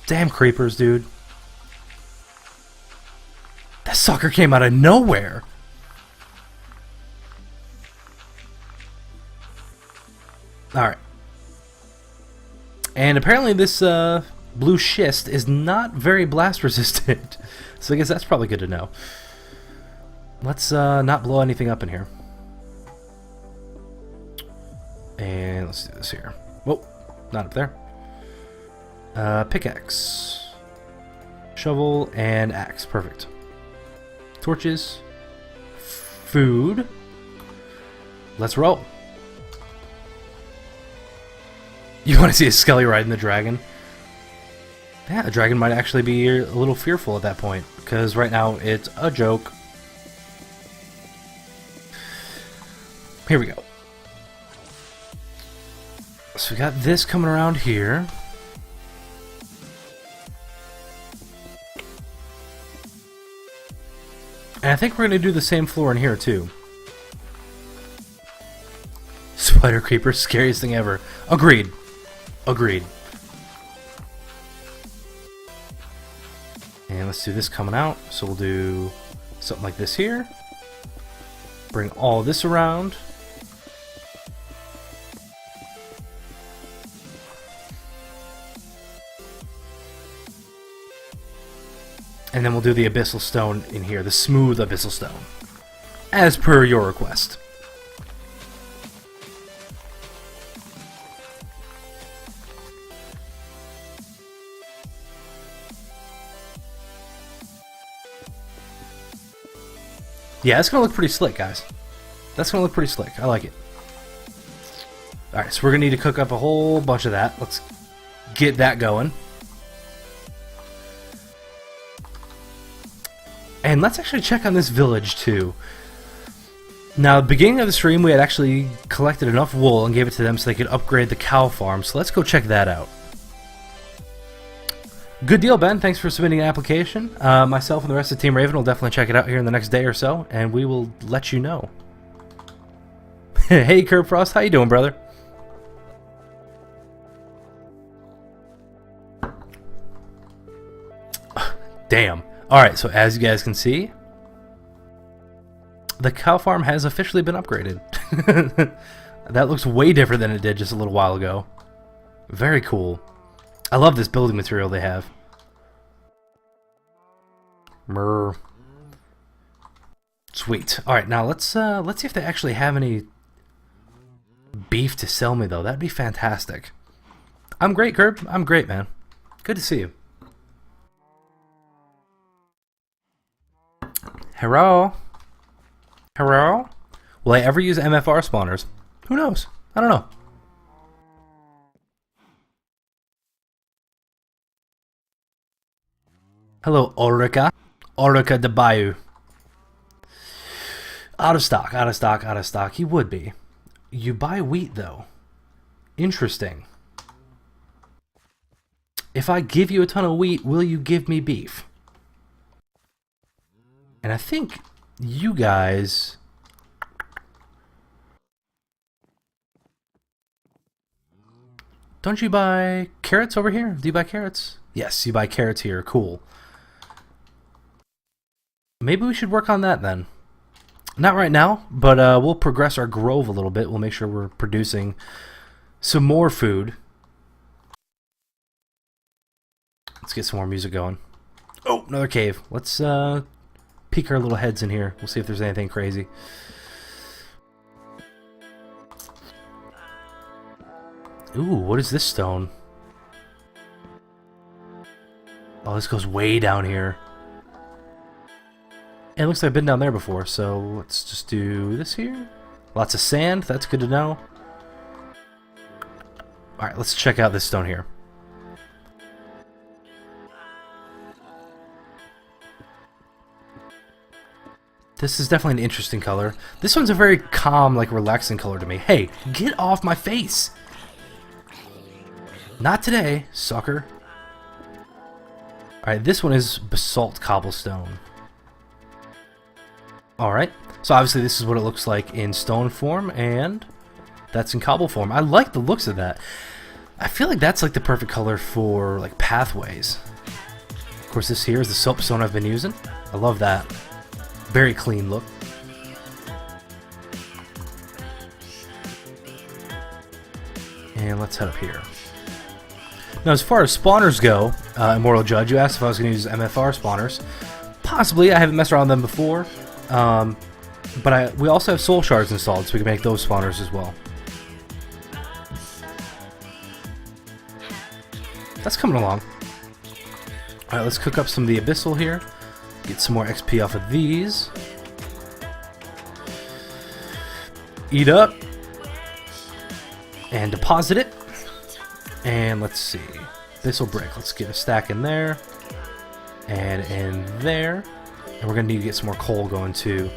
Damn creepers, dude. That sucker came out of nowhere. Alright. And apparently this blue schist is not very blast resistant. So I guess that's probably good to know. Let's not blow anything up in here. And let's do this here. Whoa, not up there. Pickaxe. Shovel and axe. Perfect. Torches. Food. Let's roll. You want to see a Skelly riding the dragon? Yeah, the dragon might actually be a little fearful at that point, because right now it's a joke. Here we go. So we got this coming around here. And I think we're going to do the same floor in here too. Spider creeper, scariest thing ever. Agreed. Agreed. And let's do this coming out. So we'll do something like this here. Bring all this around. And then we'll do the abyssal stone in here, the smooth abyssal stone, as per your request. Yeah, it's going to look pretty slick, guys. That's going to look pretty slick. I like it. Alright, so we're going to need to cook up a whole bunch of that. Let's get that going. And let's actually check on this village, too. Now, at the beginning of the stream, we had actually collected enough wool and gave it to them so they could upgrade the cow farm. So let's go check that out. Good deal, Ben. Thanks for submitting an application. Myself and the rest of Team Raven will definitely check it out here in the next day or so, and we will let you know. Hey, Curb Frost. How you doing, brother? Damn. Alright, so as you guys can see, the cow farm has officially been upgraded. That looks way different than it did just a little while ago. Very cool. I love this building material they have. Mrr. Sweet. Alright, now let's see if they actually have any beef to sell me, though. That'd be fantastic. I'm great, Curb. I'm great, man. Good to see you. Hello? Hello? Will I ever use MFR spawners? Who knows? I don't know. Hello, Orica. Orica de Bayou. Out of stock, out of stock, out of stock. You would be. You buy wheat, though. Interesting. If I give you a ton of wheat, will you give me beef? And I think you guys... Don't you buy carrots over here? Do you buy carrots? Yes, you buy carrots here. Cool. Maybe we should work on that then. Not right now, but we'll progress our grove a little bit. We'll make sure we're producing some more food. Let's get some more music going. Oh, another cave. Let's peek our little heads in here. We'll see if there's anything crazy. Ooh, what is this stone? Oh, this goes way down here. And it looks like I've been down there before, so let's just do this here. Lots of sand, that's good to know. Alright, let's check out this stone here. This is definitely an interesting color. This one's a very calm, like relaxing color to me. Hey, get off my face! Not today, sucker. Alright, this one is basalt cobblestone. Alright, so obviously this is what it looks like in stone form, and that's in cobble form. I like the looks of that. I feel like that's like the perfect color for like pathways. Of course, this here is the soapstone I've been using. I love that. Very clean look. And let's head up here. Now, as far as spawners go, Immortal Judge, you asked if I was going to use MFR spawners. Possibly. I haven't messed around with them before. But we also have soul shards installed, so we can make those spawners as well. That's coming along. Alright, let's cook up some of the Abyssal here. Get some more XP off of these. Eat up. And deposit it. And let's see. Abyssal brick. Let's get a stack in there. And in there. And we're going to need to get some more coal going too.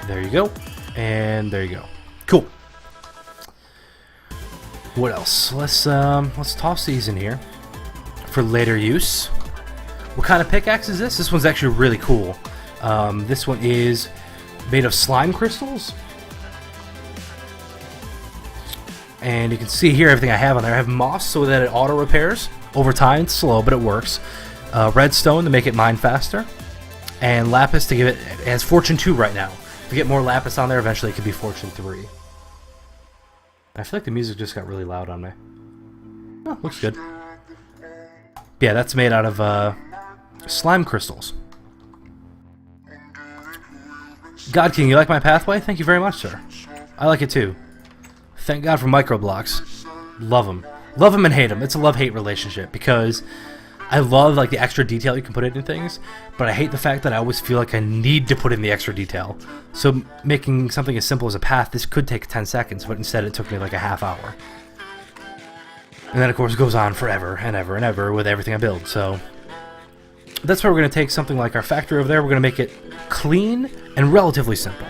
There you go. And there you go. Cool. What else? Let's toss these in here for later use. What kind of pickaxe is this? This one's actually really cool. This one is made of slime crystals. And you can see here everything I have on there. I have moss so that it auto repairs over time. It's slow, but it works. Redstone to make it mine faster. And lapis to give it has fortune 2 right now. If we get more lapis on there, eventually it could be fortune 3. I feel like the music just got really loud on me. Oh, looks good. Yeah, that's made out of slime crystals. God King, you like my pathway? Thank you very much, sir. I like it too. Thank God for microblocks. Love them. Love them and hate them. It's a love-hate relationship because I love like the extra detail you can put into things, but I hate the fact that I always feel like I need to put in the extra detail. So making something as simple as a path, this could take 10 seconds, but instead it took me like a half hour. And then of course it goes on forever and ever and ever with everything I build. So that's why we're going to take something like our factory over there. We're going to make it clean and relatively simple,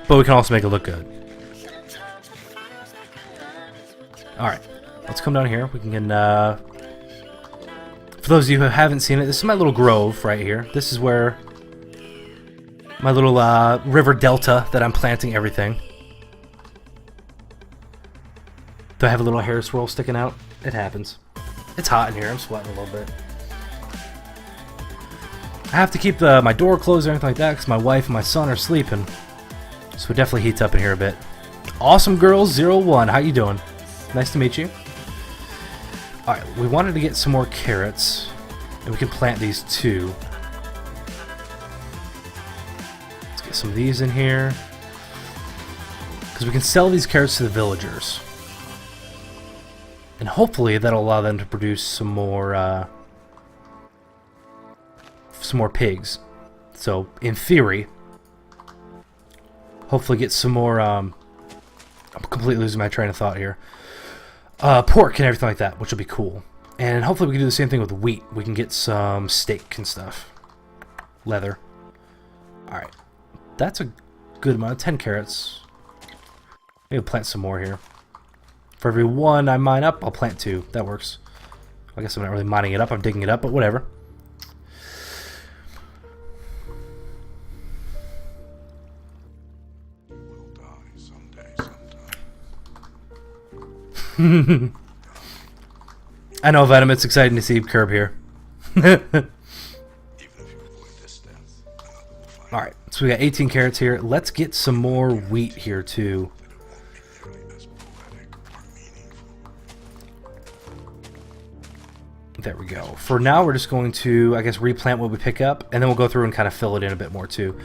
but we can also make it look good. Alright, let's come down here. We can for those of you who haven't seen it, this is my little grove right here. This is where my little river delta that I'm planting everything. Do I have a little hair swirl sticking out? It happens. It's hot in here. I'm sweating a little bit. I have to keep my door closed or anything like that because my wife and my son are sleeping. So it definitely heats up in here a bit. Awesome Girls 01, how you doing? Nice to meet you. Alright, we wanted to get some more carrots, and we can plant these too. Let's get some of these in here, because we can sell these carrots to the villagers. And hopefully that'll allow them to produce some more pigs. So, in theory, hopefully get some more, I'm completely losing my train of thought here. Pork and everything like that, which will be cool. And hopefully we can do the same thing with wheat. We can get some steak and stuff. Leather. Alright. That's a good amount. 10 carrots. Maybe we'll plant some more here. For every one I mine up, I'll plant 2. That works. I guess I'm not really mining it up. I'm digging it up, but whatever. I know, Venom, it's exciting to see Curb here. Alright, so we got 18 carrots here. Let's get some more wheat here too. There we go. For now, we're just going to, I guess, replant what we pick up, and then we'll go through and kind of fill it in a bit more too.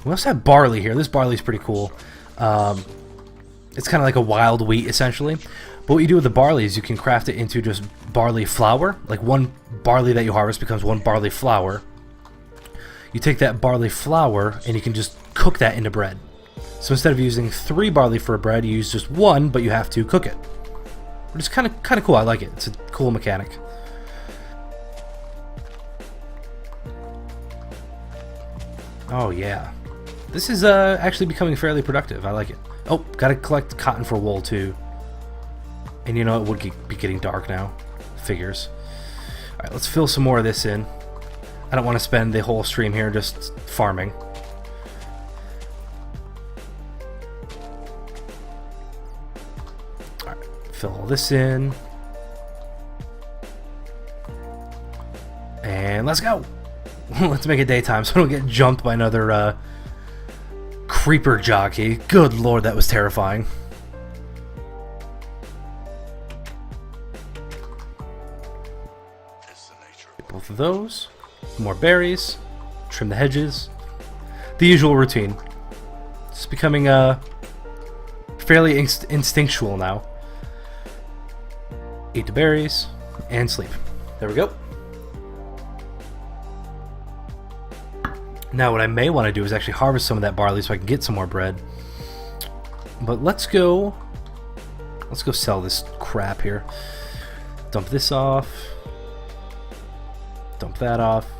We also have barley here. This barley is pretty cool. It's kind of like a wild wheat, essentially. But what you do with the barley is you can craft it into just barley flour. Like one barley that you harvest becomes one barley flour. You take that barley flour and you can just cook that into bread. So instead of using 3 barley for a bread, you use just 1, but you have to cook it. Which is kind of cool. I like it. It's a cool mechanic. Oh yeah. This is actually becoming fairly productive. I like it. Oh, gotta collect cotton for wool too. And you know, it would be getting dark now. Figures. Alright, let's fill some more of this in. I don't want to spend the whole stream here just farming. Alright, fill all this in. And let's go! Let's make it daytime so I don't get jumped by another creeper jockey. Good lord, that was terrifying. Both of those. More berries. Trim the hedges. The usual routine. It's becoming fairly instinctual now. Eat the berries and sleep. There we go. Now what I may want to do is actually harvest some of that barley so I can get some more bread. But let's go sell this crap here. Dump this off. Dump that off.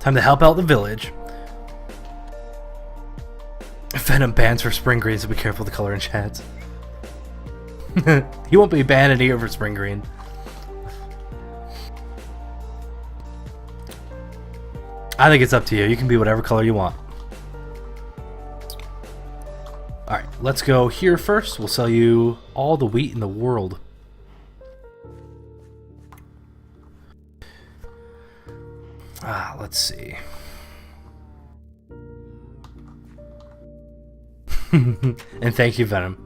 Time to help out the village. Venom bans for spring green, so be careful the color in chats. He won't be banned in here for spring green. I think it's up to you. You can be whatever color you want. Alright, let's go here first. We'll sell you all the wheat in the world. Let's see. And thank you, Venom.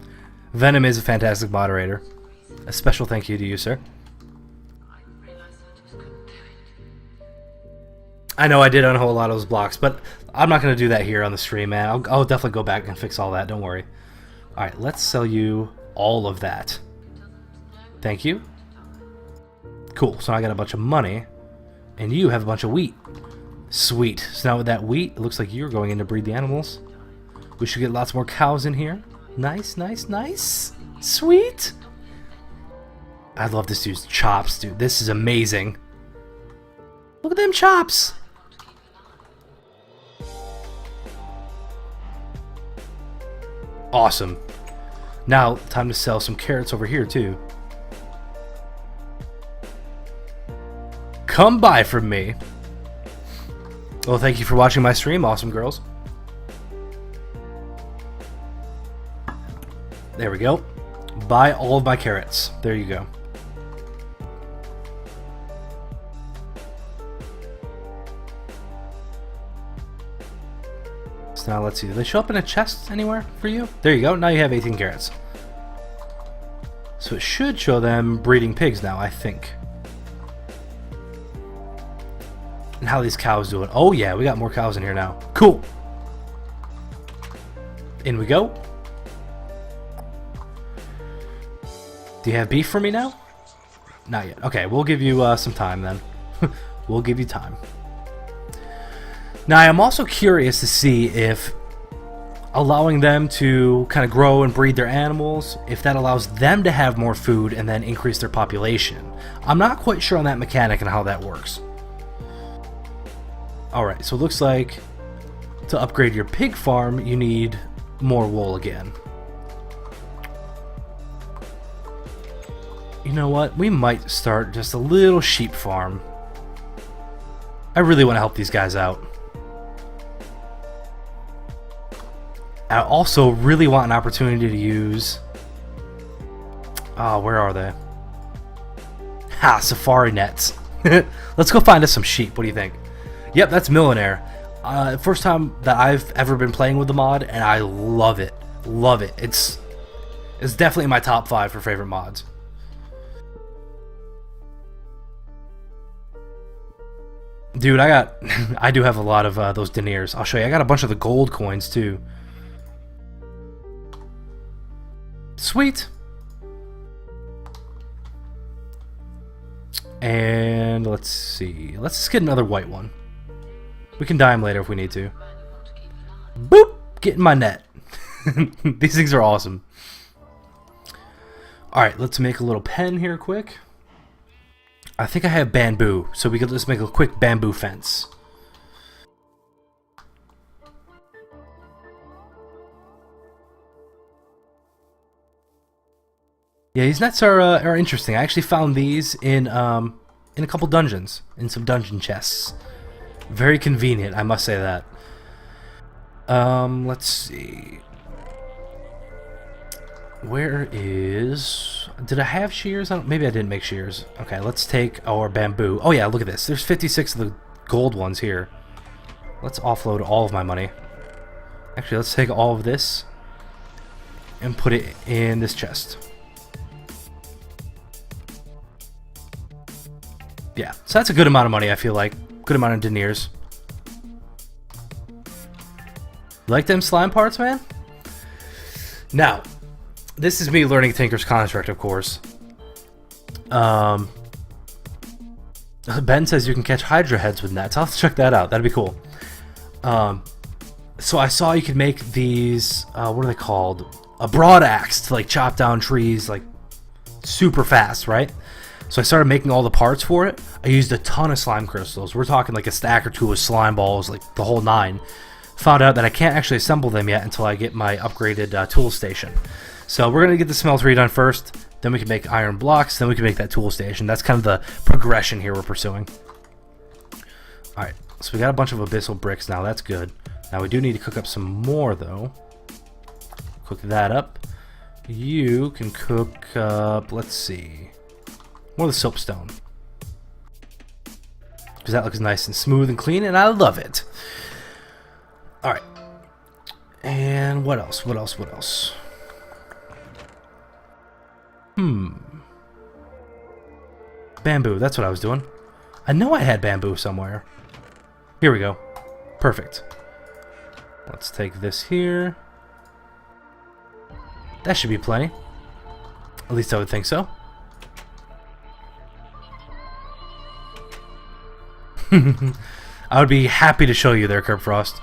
Venom is a fantastic moderator. A special thank you to you, sir. I know I did unhold a lot of those blocks, but I'm not going to do that here on the stream, man. I'll definitely go back and fix all that. Don't worry. Alright, let's sell you all of that. Thank you. Cool, so I got a bunch of money, and you have a bunch of wheat. Sweet. So now with that wheat, it looks like you're going in to breed the animals. We should get lots more cows in here. Nice, nice, nice. Sweet. I love this dude's chops, dude. This is amazing. Look at them chops. Awesome. Now, time to sell some carrots over here, too. Come buy from me. Well, thank you for watching my stream, awesome girls. There we go. Buy all of my carrots. There you go. So now let's see. Do they show up in a chest anywhere for you? There you go. Now you have 18 carrots. So it should show them breeding pigs now, I think. And how these cows doing? Oh yeah, we got more cows in here now. Cool. In we go. Do you have beef for me now? Not yet. Okay, we'll give you some time then. We'll give you time. Now I am also curious to see if allowing them to kind of grow and breed their animals, if that allows them to have more food and then increase their population. I'm not quite sure on that mechanic and how that works. Alright, so it looks like to upgrade your pig farm, you need more wool again. You know what? We might start just a little sheep farm. I really want to help these guys out. I also really want an opportunity to use... where are they? Ha! Safari nets. Let's go find us some sheep. What do you think? Yep, that's Millionaire. First time that I've ever been playing with the mod, and I love it. Love it. It's definitely in my top 5 for favorite mods. Dude, I do have a lot of those deniers. I'll show you. I got a bunch of the gold coins too. Sweet. And let's see. Let's just get another white one. We can dye them later if we need to. Boop! Get in my net. These things are awesome. Alright, let's make a little pen here quick. I think I have bamboo, so we could just make a quick bamboo fence. Yeah, these nets are interesting. I actually found these in a couple dungeons, in some dungeon chests. Very convenient, I must say that. Let's see. Where is... Did I have shears? Maybe I didn't make shears. Okay, let's take our bamboo. Oh yeah, look at this. There's 56 of the gold ones here. Let's offload all of my money. Actually, let's take all of this and put it in this chest. Yeah, so that's a good amount of money, I feel like. Good amount of deniers. Like them slime parts, man? Now, this is me learning Tinker's Construct, of course. Ben says you can catch Hydra heads with nets. I'll have to check that out. That'd be cool. So I saw you could make these, what are they called? A broad axe to like chop down trees like super fast, right? So I started making all the parts for it. I used a ton of slime crystals. We're talking like a stack or two of slime balls, like the whole 9. Found out that I can't actually assemble them yet until I get my upgraded tool station. So we're going to get the smeltery done first, then we can make iron blocks, then we can make that tool station. That's kind of the progression here we're pursuing. Alright, so we got a bunch of abyssal bricks now, that's good. Now we do need to cook up some more though. Cook that up. You can cook up, let's see, more of the soapstone. Because that looks nice and smooth and clean, and I love it. Alright. And what else? What else? What else? Bamboo, that's what I was doing. I know I had bamboo somewhere. Here we go. Perfect. Let's take this here. That should be plenty. At least I would think so. I would be happy to show you there, Curb Frost.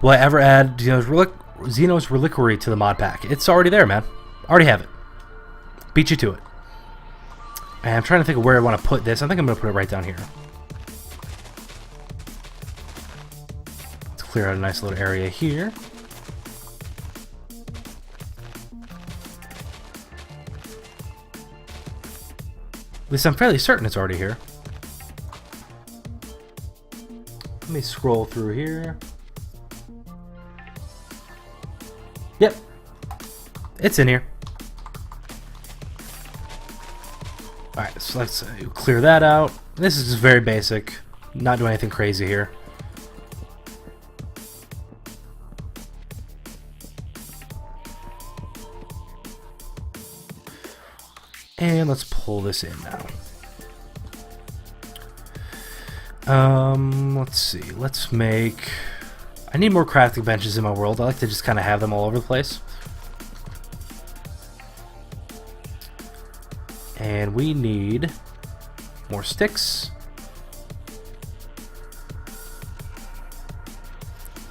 Will I ever add Xeno's Reliquary to the mod pack? It's already there, man. Already have it. Beat you to it. And I'm trying to think of where I want to put this. I think I'm going to put it right down here. Let's clear out a nice little area here. At least I'm fairly certain it's already here. Let me scroll through here. Yep. It's in here. Alright, so let's clear that out. This is just very basic. Not doing anything crazy here. And let's pull this in now. Let's see. Let's make... I need more crafting benches in my world. I like to just kind of have them all over the place. And we need more sticks.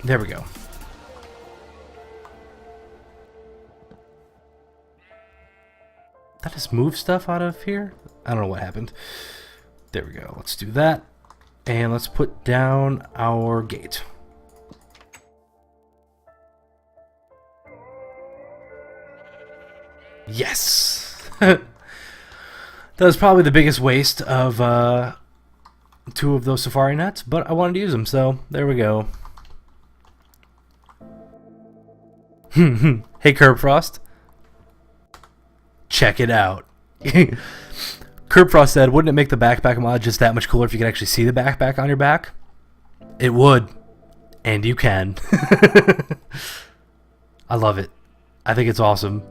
There we go. That just move stuff out of here? I don't know what happened. There we go. Let's do that. And let's put down our gate. Yes! That was probably the biggest waste of 2 of those safari nets, but I wanted to use them, so there we go. Hey, Curb Frost. Check it out. Curb Frost said, wouldn't it make the backpack mod just that much cooler if you could actually see the backpack on your back? It would. And you can. I love it. I think it's awesome.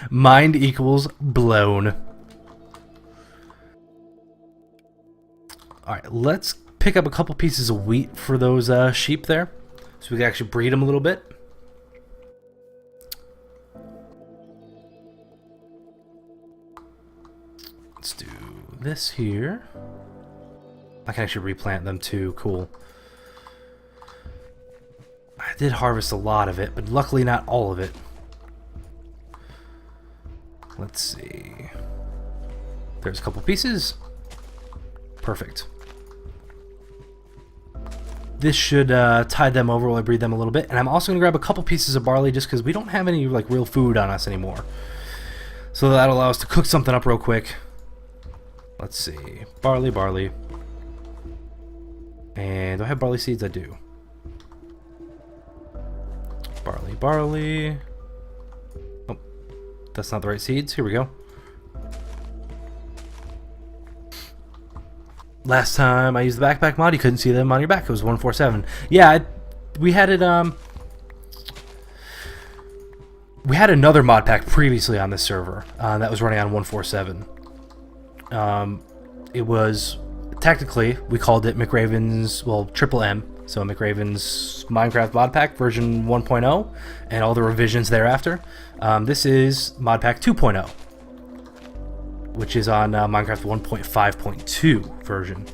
Mind equals blown. Alright, let's pick up a couple pieces of wheat for those sheep there. So we can actually breed them a little bit. Let's do this here. I can actually replant them too. Cool. I did harvest a lot of it, but luckily not all of it. Let's see. There's a couple pieces. Perfect. This should tide them over while I breed them a little bit. And I'm also going to grab a couple pieces of barley just because we don't have any like real food on us anymore. So that'll allow us to cook something up real quick. Let's see. Barley, barley. And do I have barley seeds? I do. Barley, barley. Oh, that's not the right seeds. Here we go. Last time I used the backpack mod, you couldn't see them on your back. It was 147. Yeah, we had it. We had another mod pack previously on this server that was running on 147. It was technically we called it McRaven's, well, Triple M. So McRaven's Minecraft mod pack version 1.0 and all the revisions thereafter. This is mod pack 2.0. Which is on Minecraft 1.5.2 version.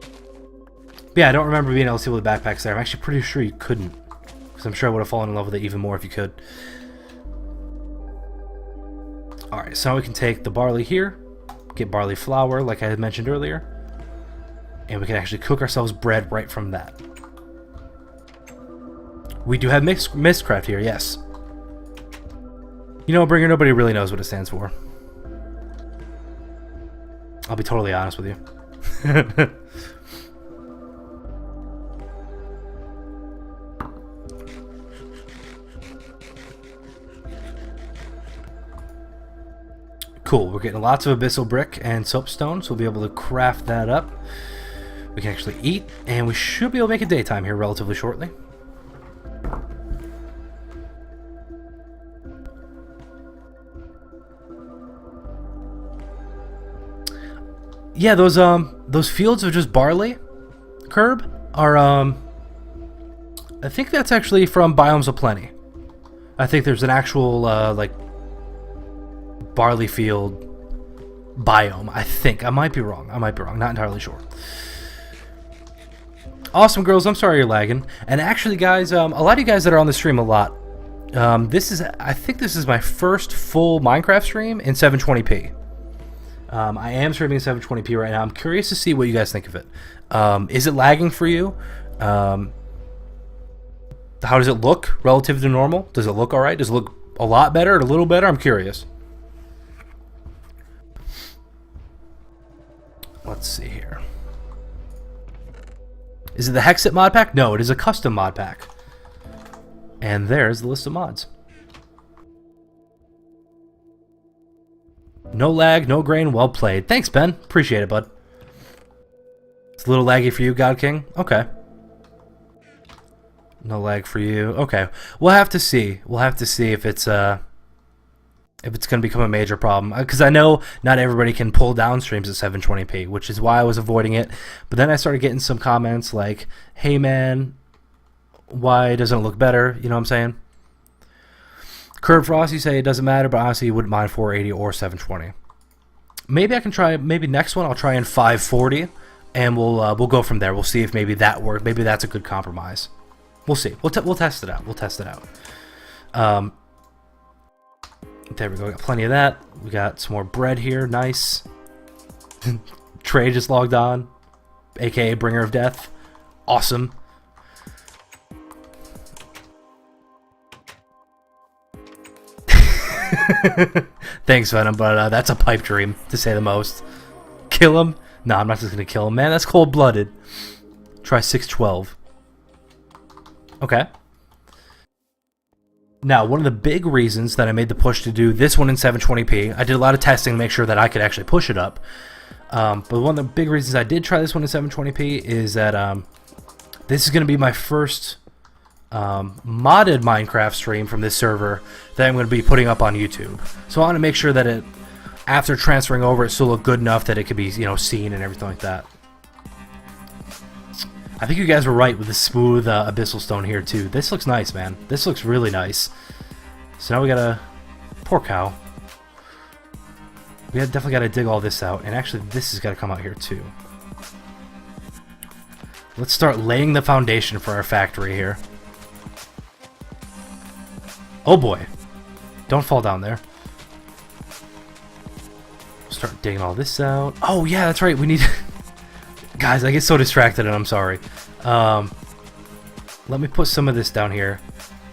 But yeah, I don't remember being able to see all the backpacks there. I'm actually pretty sure you couldn't. Because I'm sure I would have fallen in love with it even more if you could. Alright, so now we can take the barley here. Get barley flour, like I had mentioned earlier. And we can actually cook ourselves bread right from that. We do have Mistcraft here, yes. You know, Bringer, nobody really knows what it stands for. I'll be totally honest with you. Cool, we're getting lots of abyssal brick and soapstone, so we'll be able to craft that up. We can actually eat, and we should be able to make it daytime here relatively shortly. Yeah, those fields of just barley, Curb, are I think that's actually from Biomes of Plenty. I think there's an actual like barley field biome. I think I might be wrong. Not entirely sure. Awesome, girls. I'm sorry you're lagging. And actually, guys, a lot of you guys that are on the stream a lot. I think this is my first full Minecraft stream in 720p. I am streaming in 720p right now. I'm curious to see what you guys think of it. Is it lagging for you? How does it look relative to normal? Does it look alright? Does it look a lot better or a little better? I'm curious. Let's see here. Is it the Hexit mod pack? No, it is a custom mod pack. And there's the list of mods. No lag, no grain, well played. Thanks, Ben. Appreciate it, bud. It's a little laggy for you, God King? Okay. No lag for you. Okay. We'll have to see. We'll have to see if it's going to become a major problem. Because I know not everybody can pull down streams at 720p, which is why I was avoiding it. But then I started getting some comments like, hey, man, why doesn't it look better? You know what I'm saying? Curb Frost, you say it doesn't matter, but honestly, you wouldn't mind 480 or 720. Maybe I can try. Maybe next one I'll try in 540, and we'll go from there. We'll see if maybe that works. Maybe that's a good compromise. We'll see. We'll test it out. We'll test it out. There we go. We got plenty of that. We got some more bread here. Nice. Trey just logged on, aka Bringer of Death. Awesome. Thanks, Venom, but that's a pipe dream, to say the most. Kill him? No, I'm not just going to kill him. Man, that's cold-blooded. Try 612. Okay. Now, one of the big reasons that I made the push to do this one in 720p, I did a lot of testing to make sure that I could actually push it up. But one of the big reasons I did try this one in 720p is that this is going to be my first modded Minecraft stream from this server that I'm going to be putting up on YouTube. So I want to make sure that it, after transferring over, it still look good enough that it could be, you know, seen and everything like that. I think you guys were right with the smooth abyssal stone here too. This looks nice, man. This looks really nice. So now we got a poor cow. We definitely got to dig all this out, and actually this has got to come out here too. Let's start laying the foundation for our factory here. Oh boy. Don't fall down there. Start digging all this out. Oh yeah, that's right. We need. Guys, I get so distracted, and I'm sorry. Let me put some of this down here.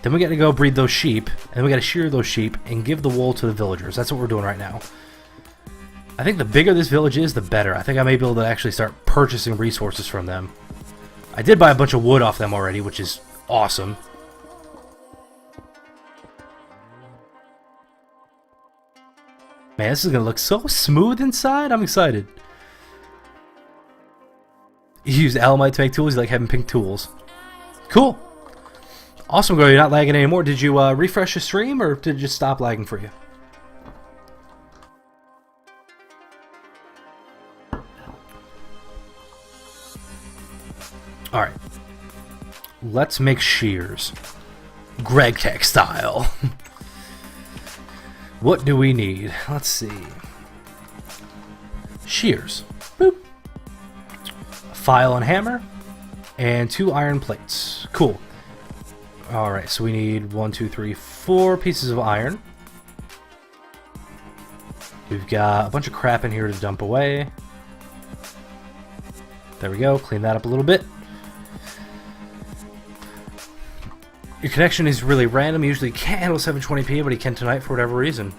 Then we got to go breed those sheep, and we got to shear those sheep and give the wool to the villagers. That's what we're doing right now. I think the bigger this village is, the better. I think I may be able to actually start purchasing resources from them. I did buy a bunch of wood off them already, which is awesome. Man, this is going to look so smooth inside. I'm excited. You use Alamite to make tools. You like having pink tools. Cool. Awesome, girl. You're not lagging anymore. Did you refresh your stream, or did it just stop lagging for you? Alright. Let's make shears. Greg Tech style. What do we need? Let's see. Shears. Boop. A file and hammer. And 2 iron plates. Cool. Alright, so we need 1, 2, 3, 4 pieces of iron. We've got a bunch of crap in here to dump away. There we go. Clean that up a little bit. Your connection is really random. Usually can't handle 720p, but he can tonight for whatever reason.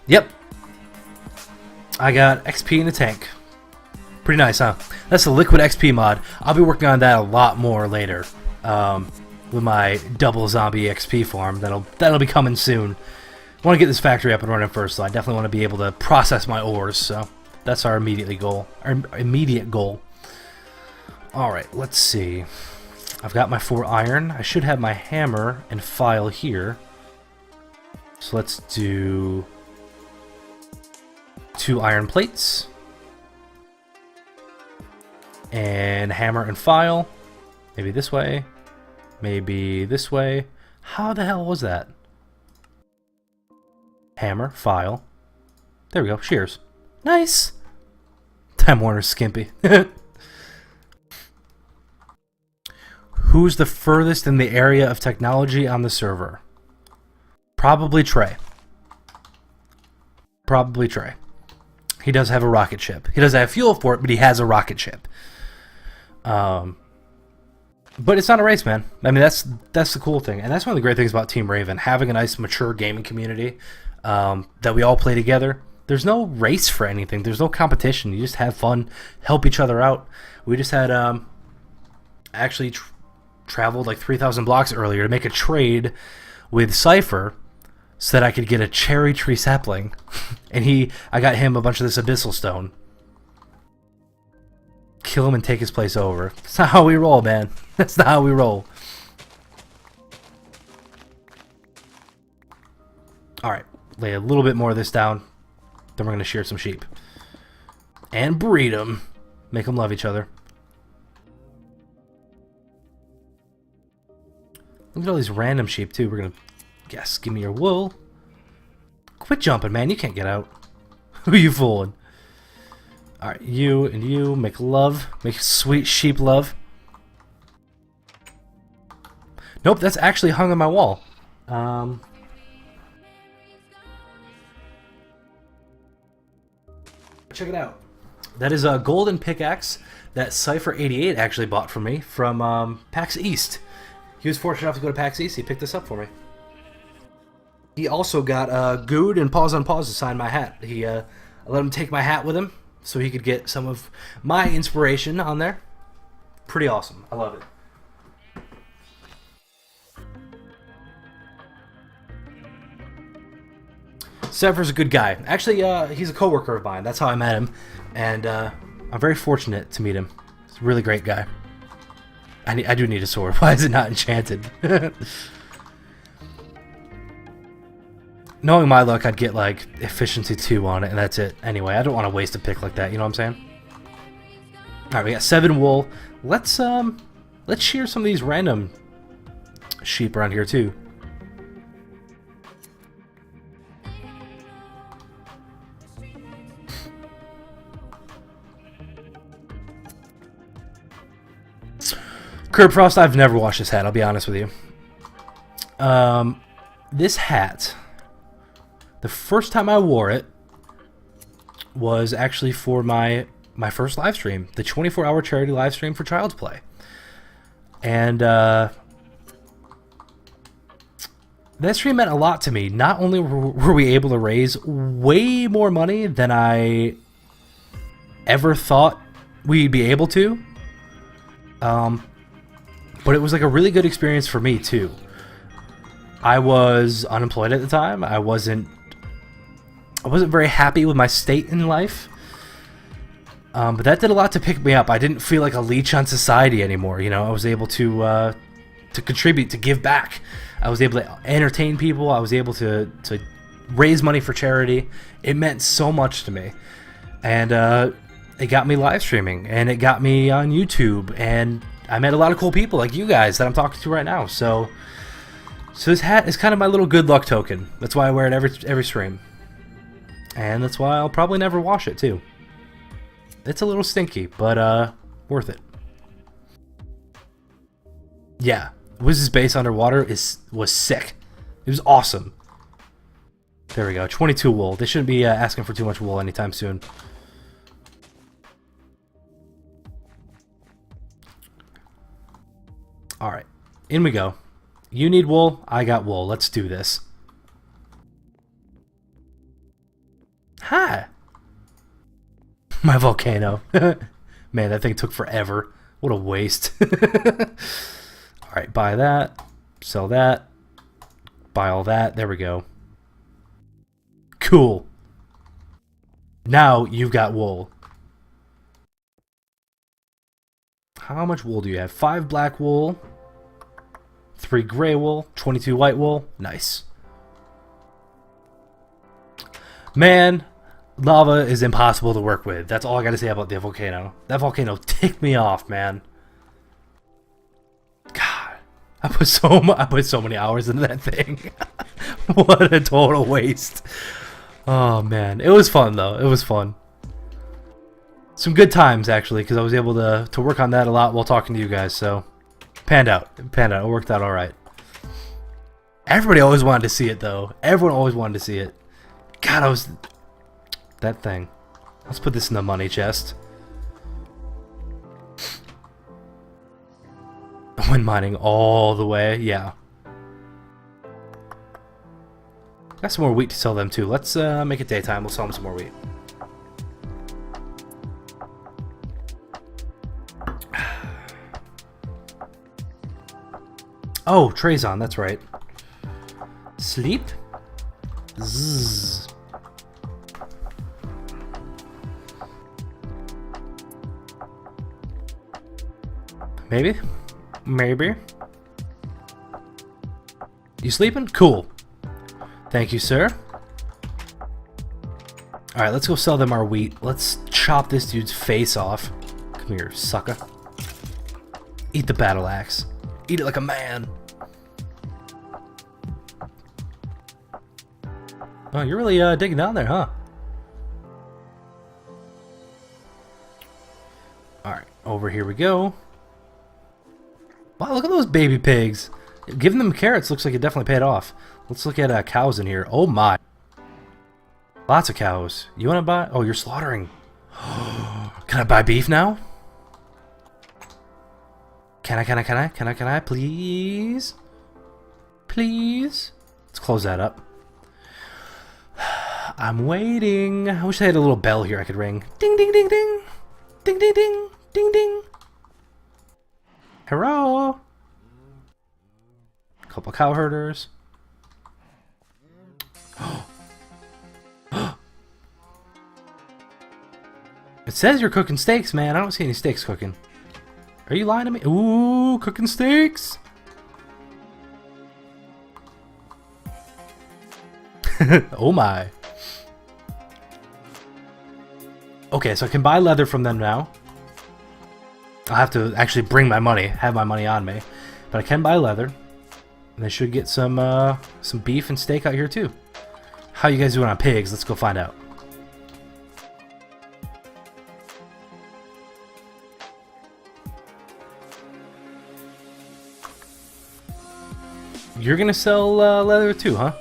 Yep. I got XP in the tank. Pretty nice, huh? That's the liquid XP mod. I'll be working on that a lot more later. With my double zombie XP farm. That'll be coming soon. I want to get this factory up and running first, so I definitely want to be able to process my ores, so that's our immediate goal. Alright, let's see. I've got my 4 iron. I should have my hammer and file here. So let's do 2 iron plates. And hammer and file. Maybe this way. Maybe this way. How the hell was that? Hammer, file. There we go, shears. Nice! Time Warner's skimpy. Who's the furthest in the area of technology on the server? Probably Trey. Probably Trey. He does have a rocket ship. He doesn't have fuel for it, but he has a rocket ship. But it's not a race, man. I mean, that's the cool thing. And that's one of the great things about Team Raven. Having a nice, mature gaming community that we all play together. There's no race for anything. There's no competition. You just have fun, help each other out. We just had actually traveled like 3,000 blocks earlier to make a trade with Cypher so that I could get a cherry tree sapling. And I got him a bunch of this abyssal stone. Kill him and take his place over. That's not how we roll, man. That's not how we roll. Alright, lay a little bit more of this down. Then we're going to shear some sheep. And breed them. Make them love each other. Look at all these random sheep, too. We're going to guess. Give me your wool. Quit jumping, man. You can't get out. Who are you fooling? Alright, you and you make love. Make sweet sheep love. Nope, that's actually hung on my wall. Check it out. That is a golden pickaxe that Cypher88 actually bought for me from PAX East. He was fortunate enough to go to PAX East. He picked this up for me. He also got Good and Pause on Pause to sign my hat. I let him take my hat with him so he could get some of my inspiration on there. Pretty awesome. I love it. Cypher's a good guy. Actually, he's a coworker of mine. That's how I met him. And I'm very fortunate to meet him. He's a really great guy. I do need a sword. Why is it not enchanted? Knowing my luck, I'd get like efficiency 2 on it, and that's it. Anyway, I don't want to waste a pick like that. You know what I'm saying? All right, we got 7 wool. Let's shear some of these random sheep around here too. Curb Frost, I've never washed his hat, I'll be honest with you. this hat, the first time I wore it was actually for my first live stream, the 24-hour charity live stream for Child's Play. And that stream meant a lot to me. Not only were we able to raise way more money than I ever thought we'd be able to, but it was like a really good experience for me too. I was unemployed at the time. I wasn't very happy with my state in life. But that did a lot to pick me up. I didn't feel like a leech on society anymore. You know, I was able to contribute, to give back. I was able to entertain people. I was able to raise money for charity. It meant so much to me. And it got me live streaming, and it got me on YouTube, and I met a lot of cool people like you guys that I'm talking to right now. So this hat is kind of my little good luck token. That's why I wear it every stream. And that's why I'll probably never wash it too. It's a little stinky, but worth it. Yeah, Wiz's base underwater was sick. It was awesome. There we go, 22 wool. They shouldn't be asking for too much wool anytime soon. Alright, in we go. You need wool, I got wool. Let's do this. Hi! My volcano. Man, that thing took forever. What a waste. Alright, buy that. Sell that. Buy all that. There we go. Cool. Now you've got wool. How much wool do you have? 5 black wool. 3 gray wool. 22 white wool. Nice. Man, lava is impossible to work with. That's all I gotta say about the volcano. That volcano ticked me off, man. God, I put so many hours into that thing. What a total waste. Oh man, it was fun though. It was fun. Some good times actually, because I was able to work on that a lot while talking to you guys. So panned out. It worked out all right. Everybody always wanted to see it though. Everyone always wanted to see it. God, I was... That thing. Let's put this in the money chest. When mining all the way, yeah. Got some more wheat to sell them too. Let's make it daytime. We'll sell them some more wheat. Oh, Trey's on. That's right. Sleep? Zzz. Maybe? Maybe? You sleeping? Cool. Thank you, sir. Alright, let's go sell them our wheat. Let's chop this dude's face off. Come here, sucker. Eat the battle axe. Eat it like a man. Oh, you're really digging down there, huh? Alright, over here we go. Wow, look at those baby pigs. Giving them carrots looks like it definitely paid off. Let's look at cows in here. Oh my. Lots of cows. You want to buy? Oh, you're slaughtering. Can I buy beef now? Can I, please? Please? Let's close that up. I'm waiting. I wish I had a little bell here I could ring. Ding, ding, ding, ding. Ding, ding, ding. Ding, ding. Hurrah! Couple cow herders. It says you're cooking steaks, man. I don't see any steaks cooking. Are you lying to me? Ooh, cooking steaks! Oh my. Okay, so I can buy leather from them now. I'll have to actually bring my money, have my money on me. But I can buy leather. And I should get some beef and steak out here too. How you guys doing on pigs? Let's go find out. You're gonna sell leather too, huh?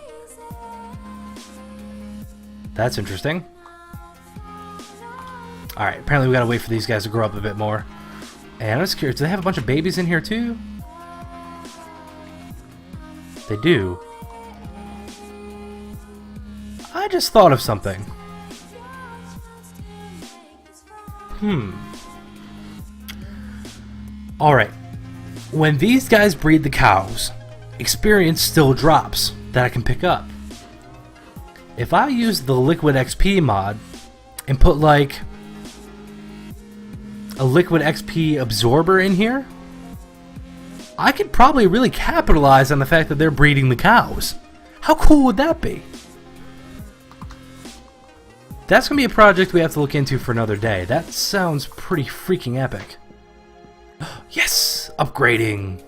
That's interesting. Alright, apparently we gotta wait for these guys to grow up a bit more. And I'm just curious, do they have a bunch of babies in here too? They do. I just thought of something. Alright. When these guys breed the cows, experience still drops that I can pick up. If I use the Liquid XP mod and put like a Liquid XP absorber in here, I could probably really capitalize on the fact that they're breeding the cows. How cool would that be? That's going to be a project we have to look into for another day. That sounds pretty freaking epic. Yes! Upgrading.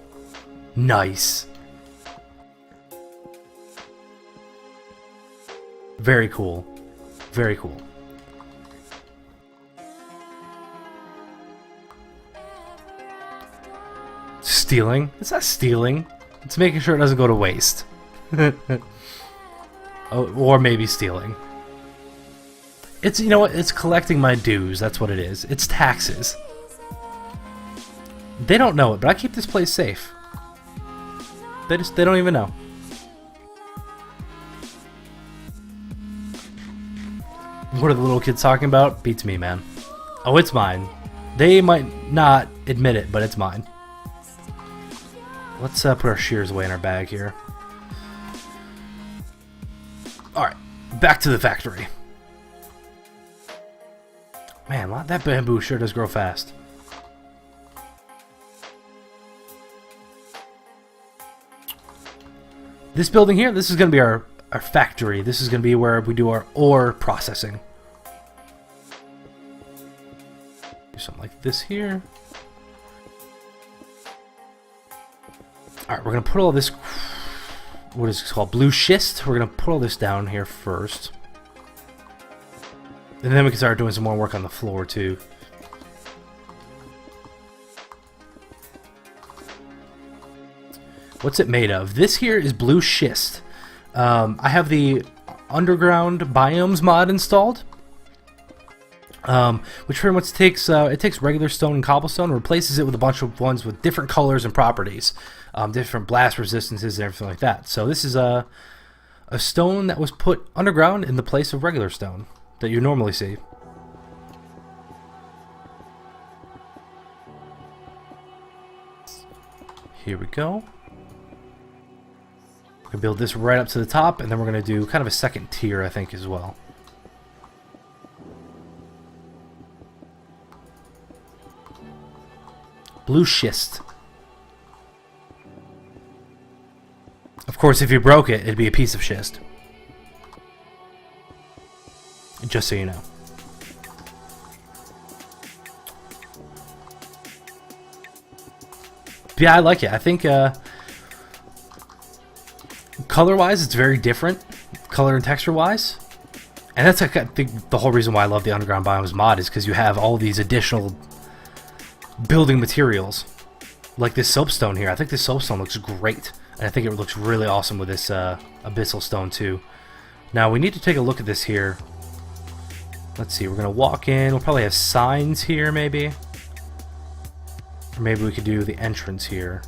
Nice. Very cool. Very cool. Stealing? It's not stealing. It's making sure it doesn't go to waste. Oh, or maybe stealing. It's, you know what, it's collecting my dues, that's what it is. It's taxes. They don't know it, but I keep this place safe. They don't even know. What are the little kids talking about? Beats me, man. Oh, it's mine. They might not admit it, but it's mine. Let's put our shears away in our bag here. Alright, back to the factory. Man, that bamboo sure does grow fast. This building here, this is going to be our factory. This is going to be where we do our ore processing. Do something like this here. Alright, we're going to put all this... What is it called? Blue schist. We're going to put all this down here first. And then we can start doing some more work on the floor, too. What's it made of? This here is blue schist. I have the underground biomes mod installed, which pretty much takes it takes regular stone and cobblestone and replaces it with a bunch of ones with different colors and properties, different blast resistances and everything like that. So this is a stone that was put underground in the place of regular stone that you normally see. Here we go. We're going to build this right up to the top, and then we're going to do kind of a second tier, I think, as well. Blue schist. Of course, if you broke it, it'd be a piece of schist. Just so you know. But yeah, I like it. I think color-wise, it's very different, color and texture-wise. And that's, I think, the whole reason why I love the Underground Biomes mod is because you have all these additional building materials. Like this soapstone here. I think this soapstone looks great. And I think it looks really awesome with this abyssal stone, too. Now, we need to take a look at this here. Let's see, we're going to walk in. We'll probably have signs here, maybe. Or maybe we could do the entrance here.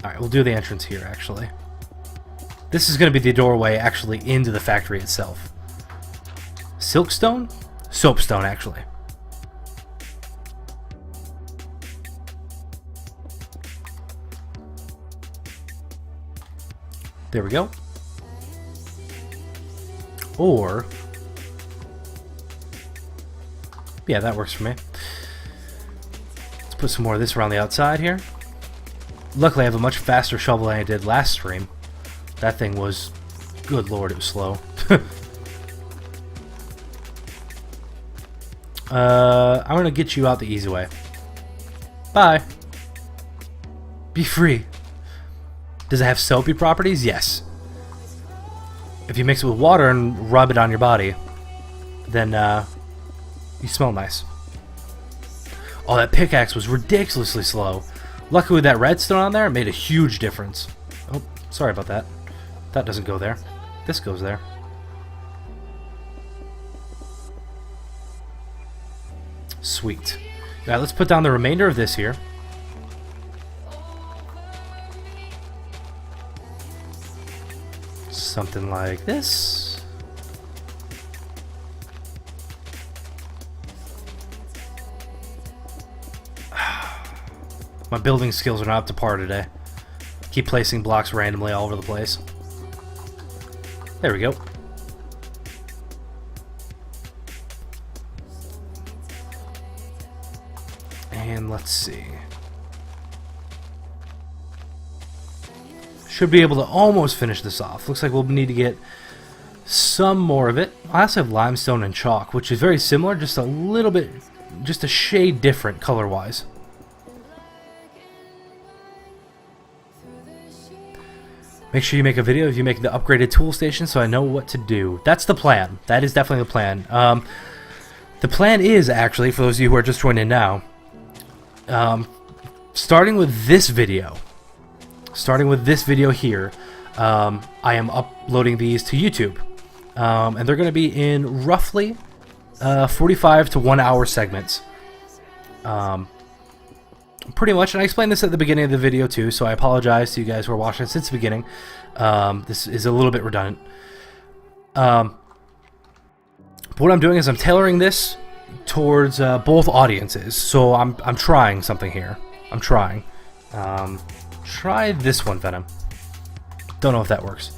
Alright, we'll do the entrance here, actually. This is going to be the doorway, actually, into the factory itself. Silkstone? Soapstone, actually. There we go. Or... yeah, that works for me. Let's put some more of this around the outside here. Luckily, I have a much faster shovel than I did last stream. That thing was... good lord, it was slow. I'm gonna get you out the easy way. Bye. Be free. Does it have soapy properties? Yes. If you mix it with water and rub it on your body, then you smell nice. Oh, that pickaxe was ridiculously slow. Luckily that redstone on there made a huge difference. Oh, sorry about that. That doesn't go there. This goes there. Sweet. Now let's put down the remainder of this here. Something like this. My building skills are not up to par today. Keep placing blocks randomly all over the place. There we go. And let's see. Should be able to almost finish this off. Looks like we'll need to get some more of it. I also have limestone and chalk, which is very similar, just a little bit, just a shade different color-wise. Make sure you make a video if you make the upgraded tool station so I know what to do. That's the plan. That is definitely the plan. The plan is, actually, for those of you who are just joining now, starting with this video here, I am uploading these to YouTube. And they're going to be in roughly 45 to 1 hour segments. Pretty much, and I explained this at the beginning of the video too, so I apologize to you guys who are watching since the beginning. This is a little bit redundant. But what I'm doing is I'm tailoring this towards both audiences. So I'm trying something here. I'm trying. Try this one, Venom. Don't know if that works.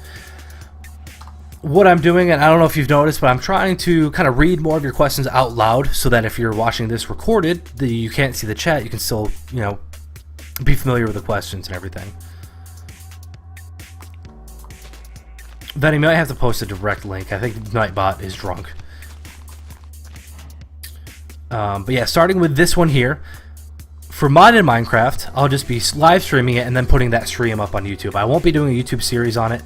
What I'm doing, and I don't know if you've noticed, but I'm trying to kind of read more of your questions out loud so that if you're watching this recorded, you can't see the chat, you can still, you know, be familiar with the questions and everything. Venom, you might have to post a direct link. I think Nightbot is drunk. But yeah, starting with this one here. For modded Minecraft, I'll just be live streaming it and then putting that stream up on YouTube. I won't be doing a YouTube series on it,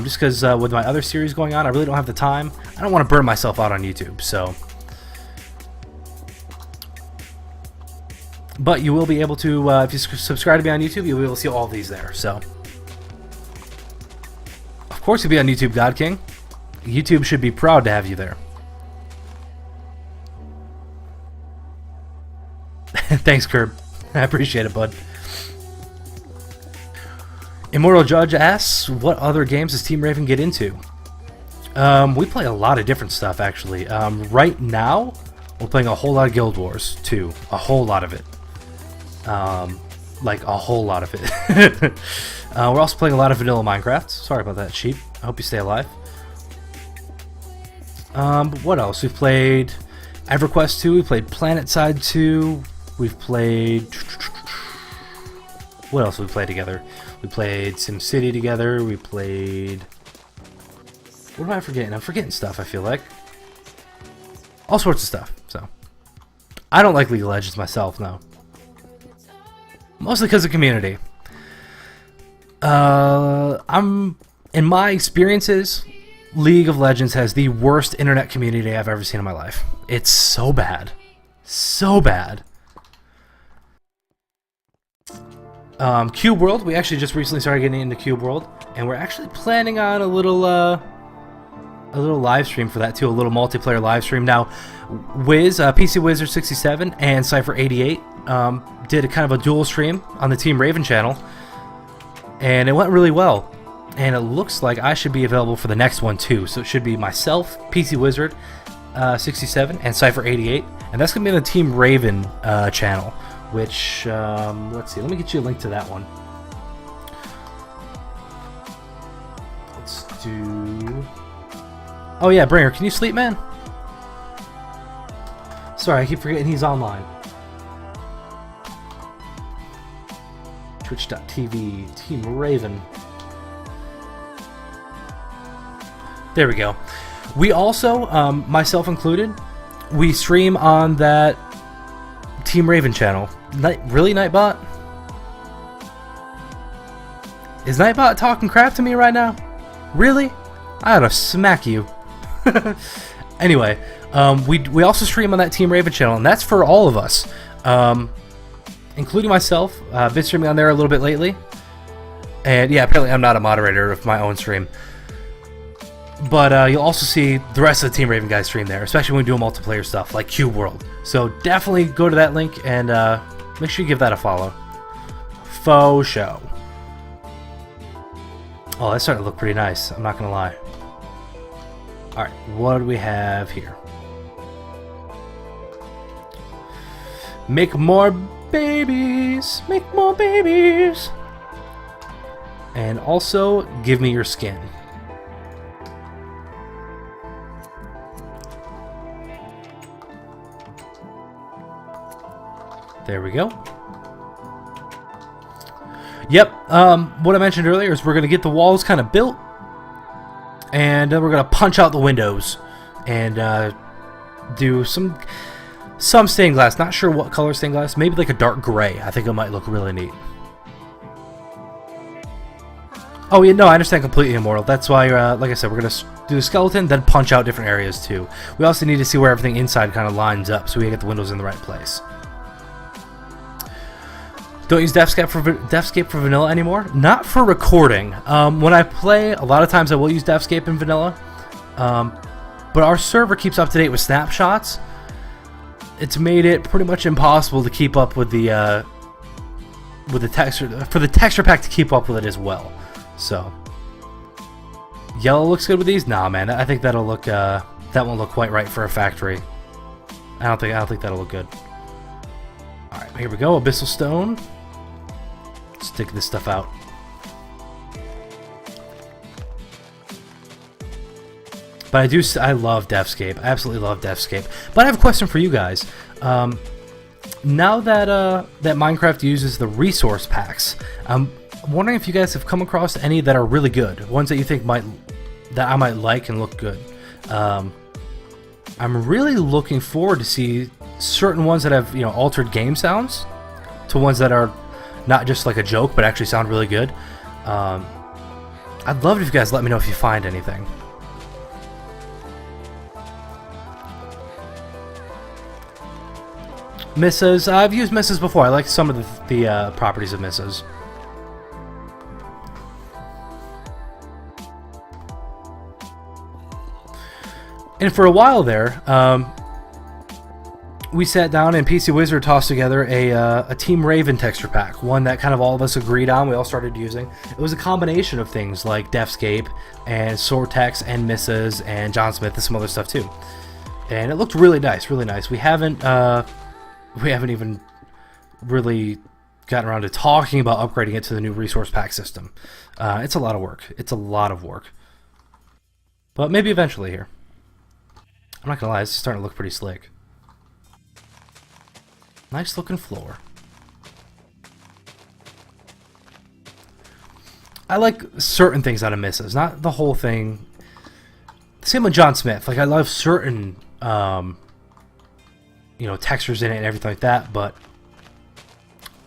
just because with my other series going on, I really don't have the time. I don't want to burn myself out on YouTube, so. But you will be able to, if you subscribe to me on YouTube, you'll be able to see all of these there, so. Of course you'll be on YouTube, God King. YouTube should be proud to have you there. Thanks, Curb. I appreciate it, bud. Immortal Judge asks, what other games does Team Raven get into? We play a lot of different stuff, actually. Right now, we're playing a whole lot of Guild Wars 2. A whole lot of it. Like, a whole lot of it. We're also playing a lot of vanilla Minecraft. Sorry about that, sheep. I hope you stay alive. But what else? We've played EverQuest 2. We played PlanetSide 2. We've played... What else have we played together? We played SimCity together. We played... What am I forgetting? I'm forgetting stuff, I feel like. All sorts of stuff, so. I don't like League of Legends myself, no. Mostly because of community. In my experiences, League of Legends has the worst internet community I've ever seen in my life. It's so bad. So bad. Cube World, we actually just recently started getting into Cube World, and we're actually planning on a little live stream for that too, a little multiplayer live stream. Now, PC Wizard 67 and Cypher 88 did a kind of a dual stream on the Team Raven channel, and it went really well. And it looks like I should be available for the next one too. So it should be myself, PC Wizard 67, and Cypher 88, and that's gonna be on the Team Raven channel. Which, let's see, let me get you a link to that one. Let's do... Oh yeah, Bringer, can you sleep, man? Sorry, I keep forgetting he's online. Twitch.tv, Team Raven. There we go. We also, myself included, we stream on that Team Raven channel. Really, Nightbot? Is Nightbot talking crap to me right now? Really? I ought to smack you. Anyway, we also stream on that Team Raven channel, and that's for all of us, including myself. Been streaming on there a little bit lately. And yeah, apparently I'm not a moderator of my own stream. But you'll also see the rest of the Team Raven guys stream there, especially when we do multiplayer stuff like Cube World. So definitely go to that link and make sure you give that a follow. Faux show. Oh, that's starting to look pretty nice. I'm not going to lie. Alright, what do we have here? Make more babies. Make more babies. And also, give me your skin. There we go. Yep, what I mentioned earlier is we're going to get the walls kind of built. And then we're going to punch out the windows. And do some stained glass. Not sure what color stained glass. Maybe like a dark gray. I think it might look really neat. Oh, yeah, no, I understand completely, Immortal. That's why, like I said, we're going to do the skeleton, then punch out different areas, too. We also need to see where everything inside kind of lines up, so we get the windows in the right place. Don't use Deathscape for vanilla anymore. Not for recording. When I play, a lot of times I will use Deathscape in vanilla. But our server keeps up to date with snapshots. It's made it pretty much impossible to keep up with the texture, for the texture pack to keep up with it as well. So, yellow looks good with these. Nah, man, I think that'll look. That won't look quite right for a factory. I don't think that'll look good. All right, here we go. Abyssal stone. Stick this stuff out. But I love Deathscape. I absolutely love Deathscape. But I have a question for you guys. Now that that Minecraft uses the resource packs, I'm wondering if you guys have come across any that are really good, ones that you think that I might like and look good. I'm really looking forward to see certain ones that have, you know, altered game sounds to ones that are not just like a joke but actually sound really good. I'd love it if you guys let me know if you find anything. Misses. I've used Misses before. I like some of the properties of Misses. And for a while there, we sat down and PC Wizard tossed together a Team Raven texture pack, one that kind of all of us agreed on. We all started using. It was a combination of things like Deathscape and Sortex and Misses and John Smith and some other stuff too. And it looked really nice, really nice. We haven't even really gotten around to talking about upgrading it to the new resource pack system. It's a lot of work. It's a lot of work. But maybe eventually here. I'm not gonna lie, it's starting to look pretty slick. Nice looking floor. I like certain things out of Misses, not the whole thing. Same with John Smith. Like, I love certain you know, textures in it and everything like that, but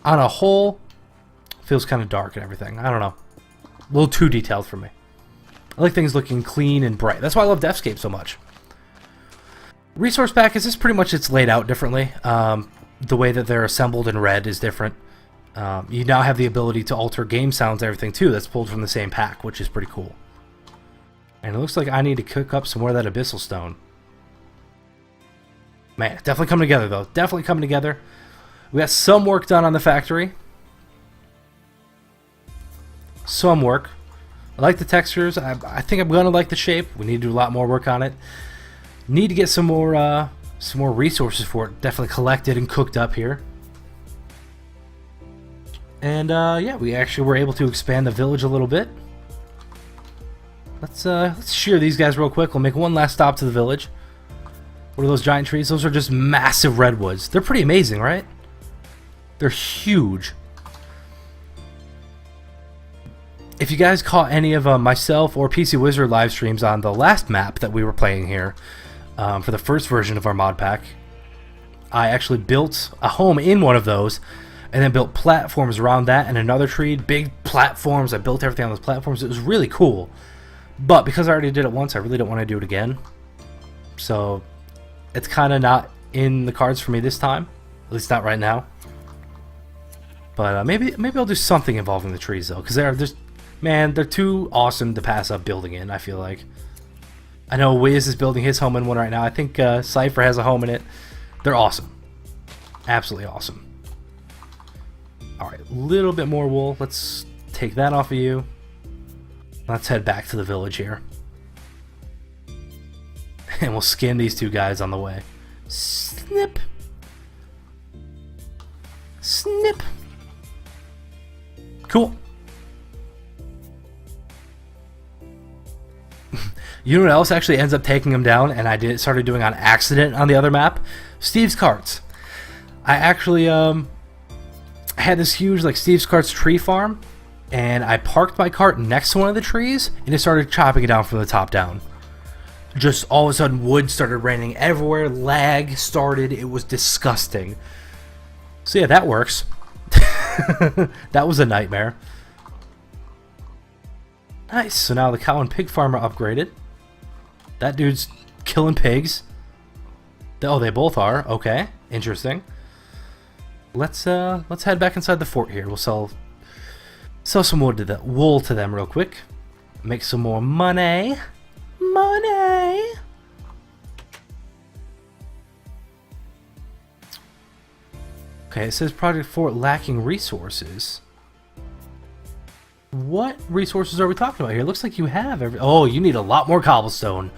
on a whole, feels kind of dark and everything. I don't know. A little too detailed for me. I like things looking clean and bright. That's why I love Deathscape so much. Resource pack is just pretty much, it's laid out differently. The way that they're assembled in red is different. You now have the ability to alter game sounds and everything too. That's pulled from the same pack, which is pretty cool. And it looks like I need to cook up some more of that Abyssal stone. Man, definitely coming together though. Definitely coming together. We got some work done on the factory. Some work. I like the textures. I think I'm gonna like the shape. We need to do a lot more work on it. Need to get some more resources for it. Definitely collected and cooked up here. And yeah, we actually were able to expand the village a little bit. Let's shear these guys real quick. We'll make one last stop to the village. What are those giant trees? Those are just massive redwoods. They're pretty amazing, right? They're huge. If you guys caught any of myself or PC Wizard live streams on the last map that we were playing here, for the first version of our mod pack, I actually built a home in one of those, and then built platforms around that and another tree, big platforms. I built everything on those platforms. It was really cool. But because I already did it once, I really don't want to do it again. So it's kind of not in the cards for me this time. At least not right now. But maybe I'll do something involving the trees though, because they're too awesome to pass up building in. I feel like. I know Wiz is building his home in one right now. I think Cypher has a home in it. They're awesome, absolutely awesome. All right, a little bit more wool. Let's take that off of you. Let's head back to the village here, and we'll skin these two guys on the way. Snip, snip. Cool. You know what else actually ends up taking him down, and I started doing on accident on the other map? Steve's Carts. I actually had this huge like Steve's Carts tree farm, and I parked my cart next to one of the trees, and it started chopping it down from the top down. Just all of a sudden, wood started raining everywhere. Lag started. It was disgusting. So yeah, that works. That was a nightmare. Nice. So now the cow and pig farm are upgraded. That dude's killing pigs. Oh, they both are. Okay, interesting. Let's head back inside the fort here. We'll sell some wool to them real quick. Make some more money. Money. Okay, it says Project Fort lacking resources. What resources are we talking about here? It looks like you have oh, you need a lot more cobblestone.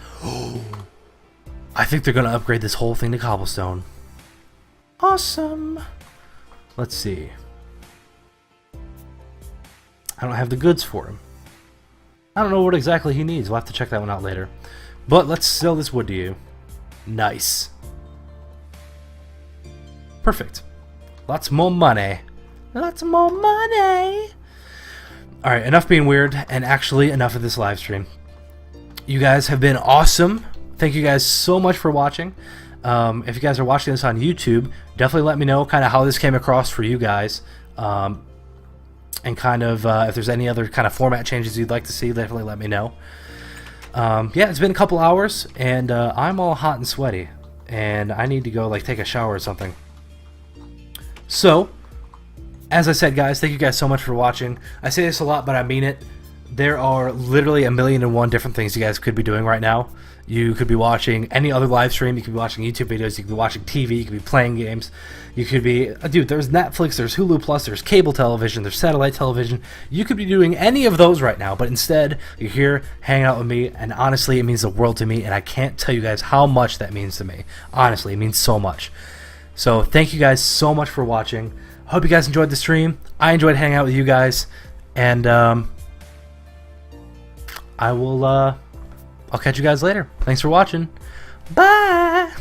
I think they're going to upgrade this whole thing to cobblestone. Awesome. Let's see. I don't have the goods for him. I don't know what exactly he needs. We'll have to check that one out later. But let's sell this wood to you. Nice. Perfect. Lots more money. Lots more money. Alright, enough being weird, and actually enough of this live stream. You guys have been awesome. Thank you guys so much for watching. If you guys are watching this on YouTube, definitely let me know kind of how this came across for you guys. And kind of if there's any other kind of format changes you'd like to see, definitely let me know. Yeah, it's been a couple hours, and I'm all hot and sweaty, and I need to go like take a shower or something. So, as I said, guys, thank you guys so much for watching. I say this a lot, but I mean it. There are literally 1,000,001 different things you guys could be doing right now. You could be watching any other live stream. You could be watching YouTube videos. You could be watching TV. You could be playing games. You could be... Dude, there's Netflix, there's Hulu Plus, there's cable television, there's satellite television. You could be doing any of those right now, but instead, you're here hanging out with me, and honestly, it means the world to me, and I can't tell you guys how much that means to me. Honestly, it means so much. So, thank you guys so much for watching. Hope you guys enjoyed the stream. I enjoyed hanging out with you guys, and I'll catch you guys later. Thanks for watching. Bye!